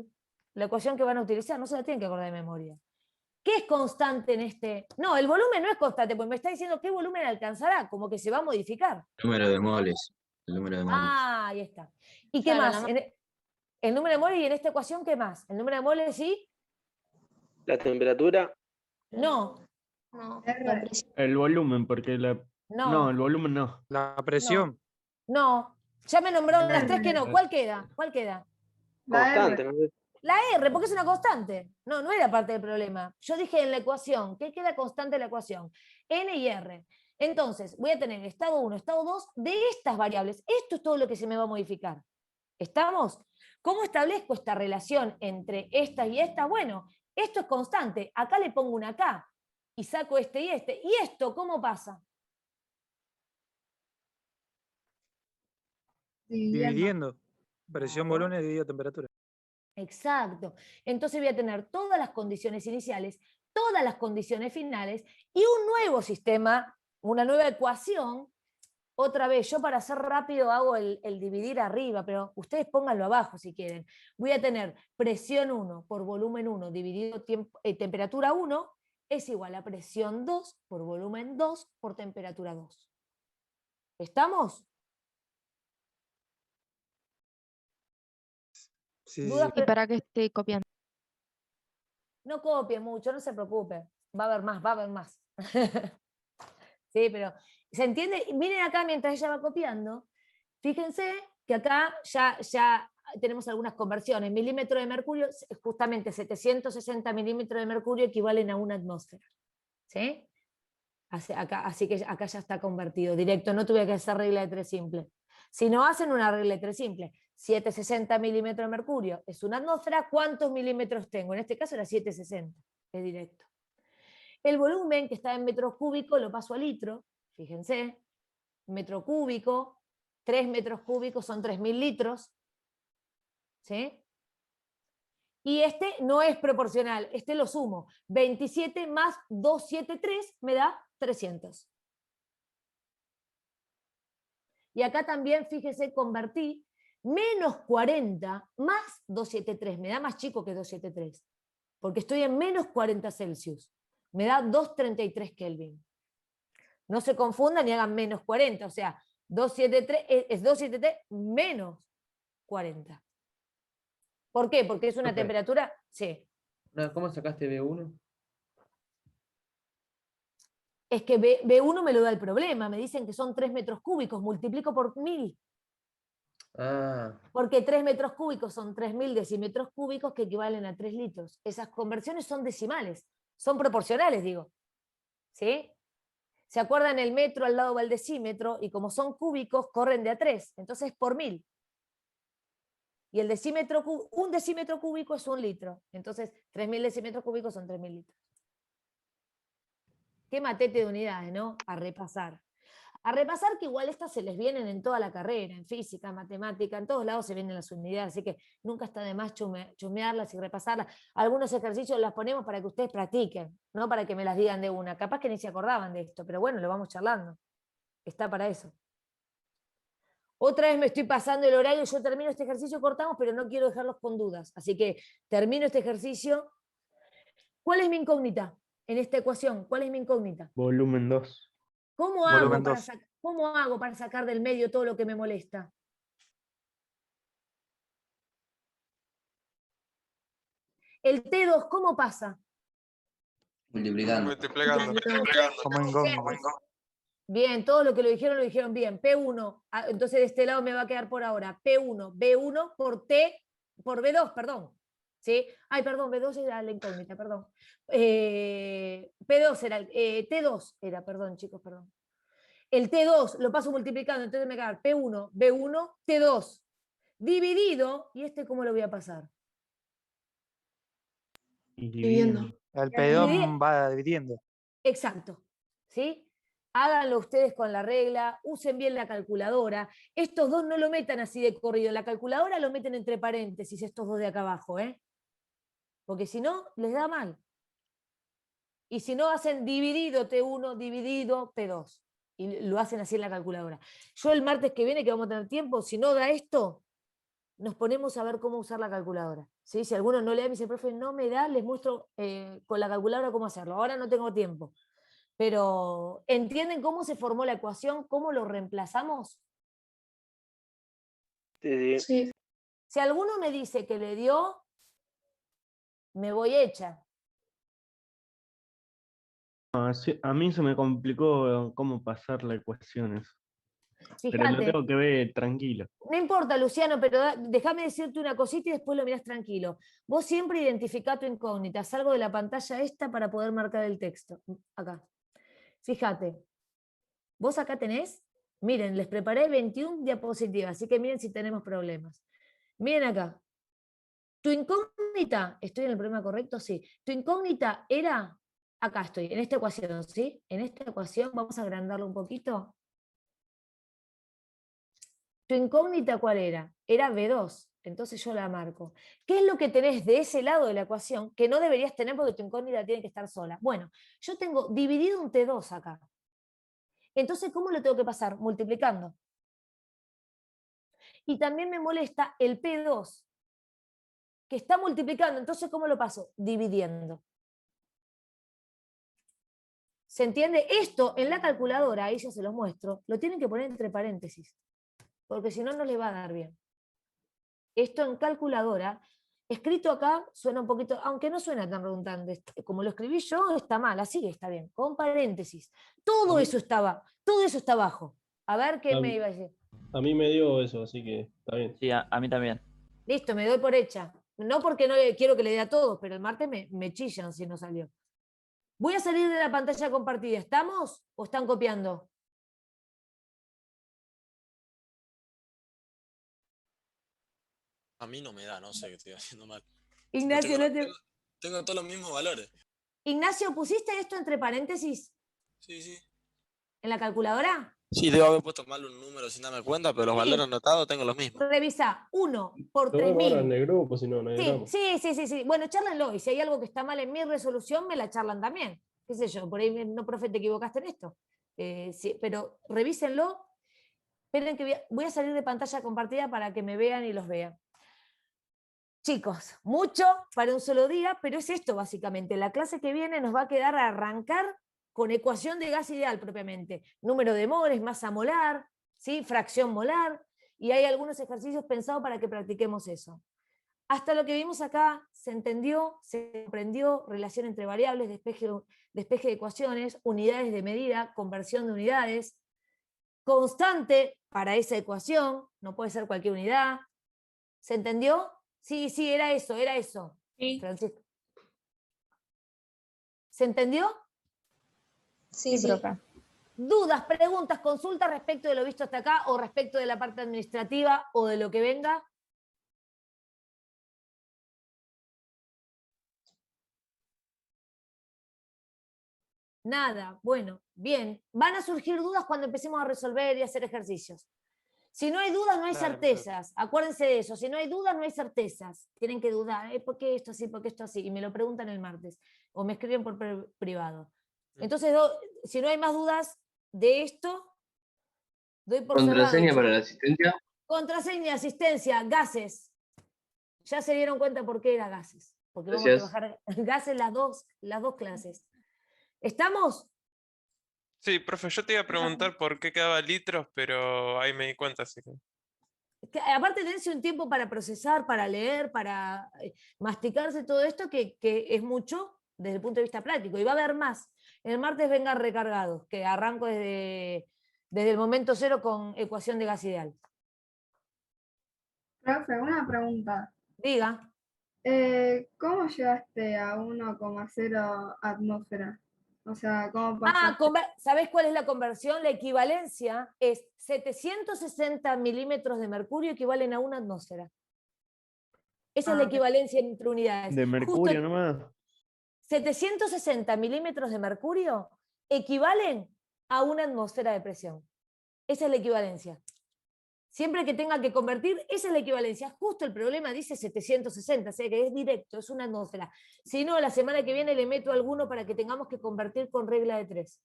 la ecuación que van a utilizar, no se la tienen que acordar de memoria. ¿Qué es constante en este? No, el volumen no es constante, porque me está diciendo qué volumen alcanzará, como que se va a modificar. Número de moles. El número de moles. Ah, ahí está. ¿Y qué Claro, más? El número de moles y en esta ecuación, ¿qué más? ¿El número de moles sí? La temperatura. No. No, la presión. El volumen, porque la. No, el volumen no. La presión. No. Ya me nombraron las tres que no. ¿Cuál queda? ¿Cuál queda? Constante, ¿no? La R, porque es una constante. No, no era parte del problema. Yo dije en la ecuación, ¿qué queda constante en la ecuación? N y R. Entonces, voy a tener estado 1, estado 2 de estas variables. Esto es todo lo que se me va a modificar. ¿Estamos? ¿Cómo establezco esta relación entre estas y estas? Bueno, esto es constante. Acá le pongo una K y saco este y este. ¿Y esto cómo pasa? Dividiendo. Presión, volumen dividido temperatura. Exacto. Entonces voy a tener todas las condiciones iniciales, todas las condiciones finales y un nuevo sistema, una nueva ecuación. Otra vez, yo para hacer rápido hago el dividir arriba, pero ustedes pónganlo abajo si quieren. Voy a tener presión 1 por volumen 1 dividido temperatura 1 es igual a presión 2 por volumen 2 por temperatura 2. ¿Estamos? ¿Y para qué estoy copiando? No copie mucho, no se preocupe. Va a haber más, va a haber más. Sí, pero ¿se entiende? Miren acá mientras ella va copiando. Fíjense que acá ya tenemos algunas conversiones. Milímetro de mercurio, justamente 760 milímetros de mercurio equivalen a una atmósfera. ¿Sí? Así que acá ya está convertido directo. No tuve que hacer regla de 3 simple. Si no hacen una regla de 3 simple, 760 milímetros de mercurio es una atmósfera, ¿cuántos milímetros tengo? En este caso era 760, es directo. El volumen que está en metros cúbicos lo paso a litro, fíjense, metro cúbico, 3 metros cúbicos son 3.000 litros, ¿sí? Y este no es proporcional, este lo sumo, 27 más 273 me da 300. Y acá también, fíjese, convertí menos 40 más 273, me da más chico que 273, porque estoy en menos 40 Celsius, me da 233 Kelvin. No se confundan y hagan menos 40, o sea, 273 es 273 menos 40. ¿Por qué? Porque es una temperatura, sí. ¿Cómo sacaste B1? Es que B1 me lo da el problema, me dicen que son 3 metros cúbicos, multiplico por 1000. Porque 3 metros cúbicos son 3000 decímetros cúbicos que equivalen a 3 litros. Esas conversiones son decimales, son proporcionales, digo. ¿Sí? ¿Se acuerdan? El metro al lado va el decímetro y como son cúbicos corren de a 3, entonces por 1000. Y el decímetro, un decímetro cúbico es 1 litro, entonces 3000 decímetros cúbicos son 3000 litros. Qué matete de unidades, ¿no? A repasar. A repasar que igual estas se les vienen en toda la carrera, en física, en matemática, en todos lados se vienen las unidades, así que nunca está de más chusmearlas y repasarlas. Algunos ejercicios las ponemos para que ustedes practiquen, no para que me las digan de una. Capaz que ni se acordaban de esto, pero bueno, lo vamos charlando. Está para eso. Otra vez me estoy pasando el horario, yo termino este ejercicio, cortamos, pero no quiero dejarlos con dudas. Así que termino este ejercicio. ¿Cuál es mi incógnita en esta ecuación? ¿Cuál es mi incógnita? Volumen 2. ¿Cómo hago para sacar del medio todo lo que me molesta? El T2, ¿cómo pasa? Multiplicando. Bien, todos los que lo dijeron bien. P1, entonces de este lado me va a quedar por ahora. P1, B1 por B2, perdón. ¿Sí? Ay, perdón, B2 era la incógnita, perdón. P2 era, T2 era, perdón, chicos, perdón. El T2 lo paso multiplicando, entonces me va a quedar P1, B1, T2. Dividido, ¿y este cómo lo voy a pasar? Dividiendo. El P2 va dividiendo. Exacto. ¿Sí? Háganlo ustedes con la regla, usen bien la calculadora. Estos dos no lo metan así de corrido. La calculadora lo meten entre paréntesis, estos dos de acá abajo, ¿eh? Porque si no, les da mal. Y si no, hacen dividido T1, dividido P2. Y lo hacen así en la calculadora. Yo el martes que viene, que vamos a tener tiempo, si no da esto, nos ponemos a ver cómo usar la calculadora. ¿Sí? Si alguno no le da, me dice, profe, no me da, les muestro con la calculadora cómo hacerlo. Ahora no tengo tiempo. Pero, ¿entienden cómo se formó la ecuación? ¿Cómo lo reemplazamos? Sí. Si alguno me dice que le dio, me voy hecha. A mí se me complicó cómo pasar las ecuaciones. Pero lo Fíjate. tengo que ver tranquilo. No importa, Luciano, pero déjame decirte una cosita y después lo mirás tranquilo. Vos siempre identificá tu incógnita. Salgo de la pantalla esta para poder marcar el texto. Acá. Fíjate. Vos acá tenés, miren, les preparé 21 diapositivas, así que miren si tenemos problemas. Miren acá. Tu incógnita, ¿estoy en el problema correcto? Sí. Tu incógnita era, acá estoy, en esta ecuación, ¿sí? En esta ecuación, vamos a agrandarlo un poquito. ¿Tu incógnita cuál era? Era B2, entonces yo la marco. ¿Qué es lo que tenés de ese lado de la ecuación que no deberías tener porque tu incógnita tiene que estar sola? Bueno, yo tengo dividido un T2 acá. Entonces, ¿cómo lo tengo que pasar? Multiplicando. Y también me molesta el P2, que está multiplicando. Entonces, ¿cómo lo paso? Dividiendo. ¿Se entiende? Esto en la calculadora, ahí ya se los muestro, lo tienen que poner entre paréntesis, porque si no, no les va a dar bien. Esto en calculadora, escrito acá, suena un poquito, aunque no suena tan redundante, como lo escribí yo, está mal, así está bien, con paréntesis. Todo eso está abajo. A ver qué me iba a decir. A mí me dio eso, así que está bien. Sí, a mí también. Listo, me doy por hecha. No porque no quiero que le dé a todos, pero el martes me chillan si no salió. Voy a salir de la pantalla compartida. ¿Estamos o están copiando? A mí no me da, no sé qué estoy haciendo mal. Ignacio, Tengo todos los mismos valores. Ignacio, ¿pusiste esto entre paréntesis Sí, sí. en la calculadora? Sí, debo haber puesto mal un número sin darme cuenta, pero los valores anotados tengo los mismos. Revisa, 1 por Lo vemos ahora 3000. en el grupo, si no, no hay drama. Sí. Bueno, charlenlo. Y si hay algo que está mal en mi resolución, me la charlan también. Qué sé yo, por ahí no, profe, te equivocaste en esto. Sí, pero revísenlo. Esperen que voy a salir de pantalla compartida para que me vean y los vean. Chicos, mucho para un solo día, pero es esto básicamente. La clase que viene nos va a quedar a arrancar con ecuación de gas ideal propiamente. Número de moles, masa molar, ¿sí? Fracción molar, y hay algunos ejercicios pensados para que practiquemos eso. Hasta lo que vimos acá se entendió, se comprendió relación entre variables, despeje de ecuaciones, unidades de medida, conversión de unidades, constante para esa ecuación, no puede ser cualquier unidad. ¿Se entendió? Sí, era eso. Sí. Francisco. ¿Se entendió? Sí, profe. ¿Dudas, preguntas, consultas respecto de lo visto hasta acá o respecto de la parte administrativa o de lo que venga? Nada, bueno, bien. Van a surgir dudas cuando empecemos a resolver y hacer ejercicios. Si no hay dudas, no hay certezas. Acuérdense de eso. Si no hay dudas, no hay certezas. Tienen que dudar. ¿Por qué esto así? ¿Por qué esto así? Y me lo preguntan el martes. O me escriben por privado. Entonces, si no hay más dudas de esto, doy por cerrado. ¿Contraseña para la asistencia? Contraseña, asistencia, gases. Ya se dieron cuenta por qué era gases. Porque vamos a trabajar gases las dos clases. ¿Estamos? Sí, profe, yo te iba a preguntar por qué quedaba litros, pero ahí me di cuenta, así que... Aparte tenés un tiempo para procesar, para leer, para masticarse todo esto, que es mucho desde el punto de vista práctico. Y va a haber más. El martes vengan recargados, que arranco desde el momento cero con ecuación de gas ideal. Profe, una pregunta. Diga. ¿Cómo llegaste a 1,0 atmósfera? O sea, ¿cómo pasaste? ¿Sabés cuál es la conversión? La equivalencia es 760 milímetros de mercurio equivalen a una atmósfera. Esa es la equivalencia entre unidades. De mercurio nomás. 760 milímetros de mercurio equivalen a una atmósfera de presión. Esa es la equivalencia. Siempre que tenga que convertir, esa es la equivalencia. Justo el problema dice 760, o sea que es directo, es una atmósfera. Si no, la semana que viene le meto alguno para que tengamos que convertir con regla de 3.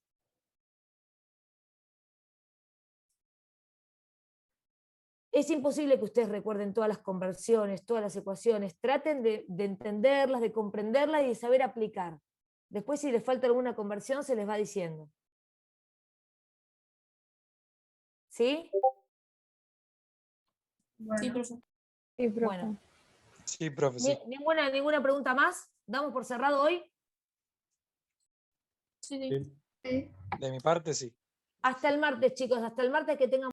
Es imposible que ustedes recuerden todas las conversiones, todas las ecuaciones. Traten de entenderlas, de comprenderlas y de saber aplicar. Después, si les falta alguna conversión, se les va diciendo. ¿Sí? Bueno. Sí, profe. Sí, profe. Bueno. Sí, profe, sí. ¿Ninguna pregunta más? ¿Damos por cerrado hoy? Sí. Sí. De mi parte, sí. Hasta el martes, chicos. Hasta el martes que tengan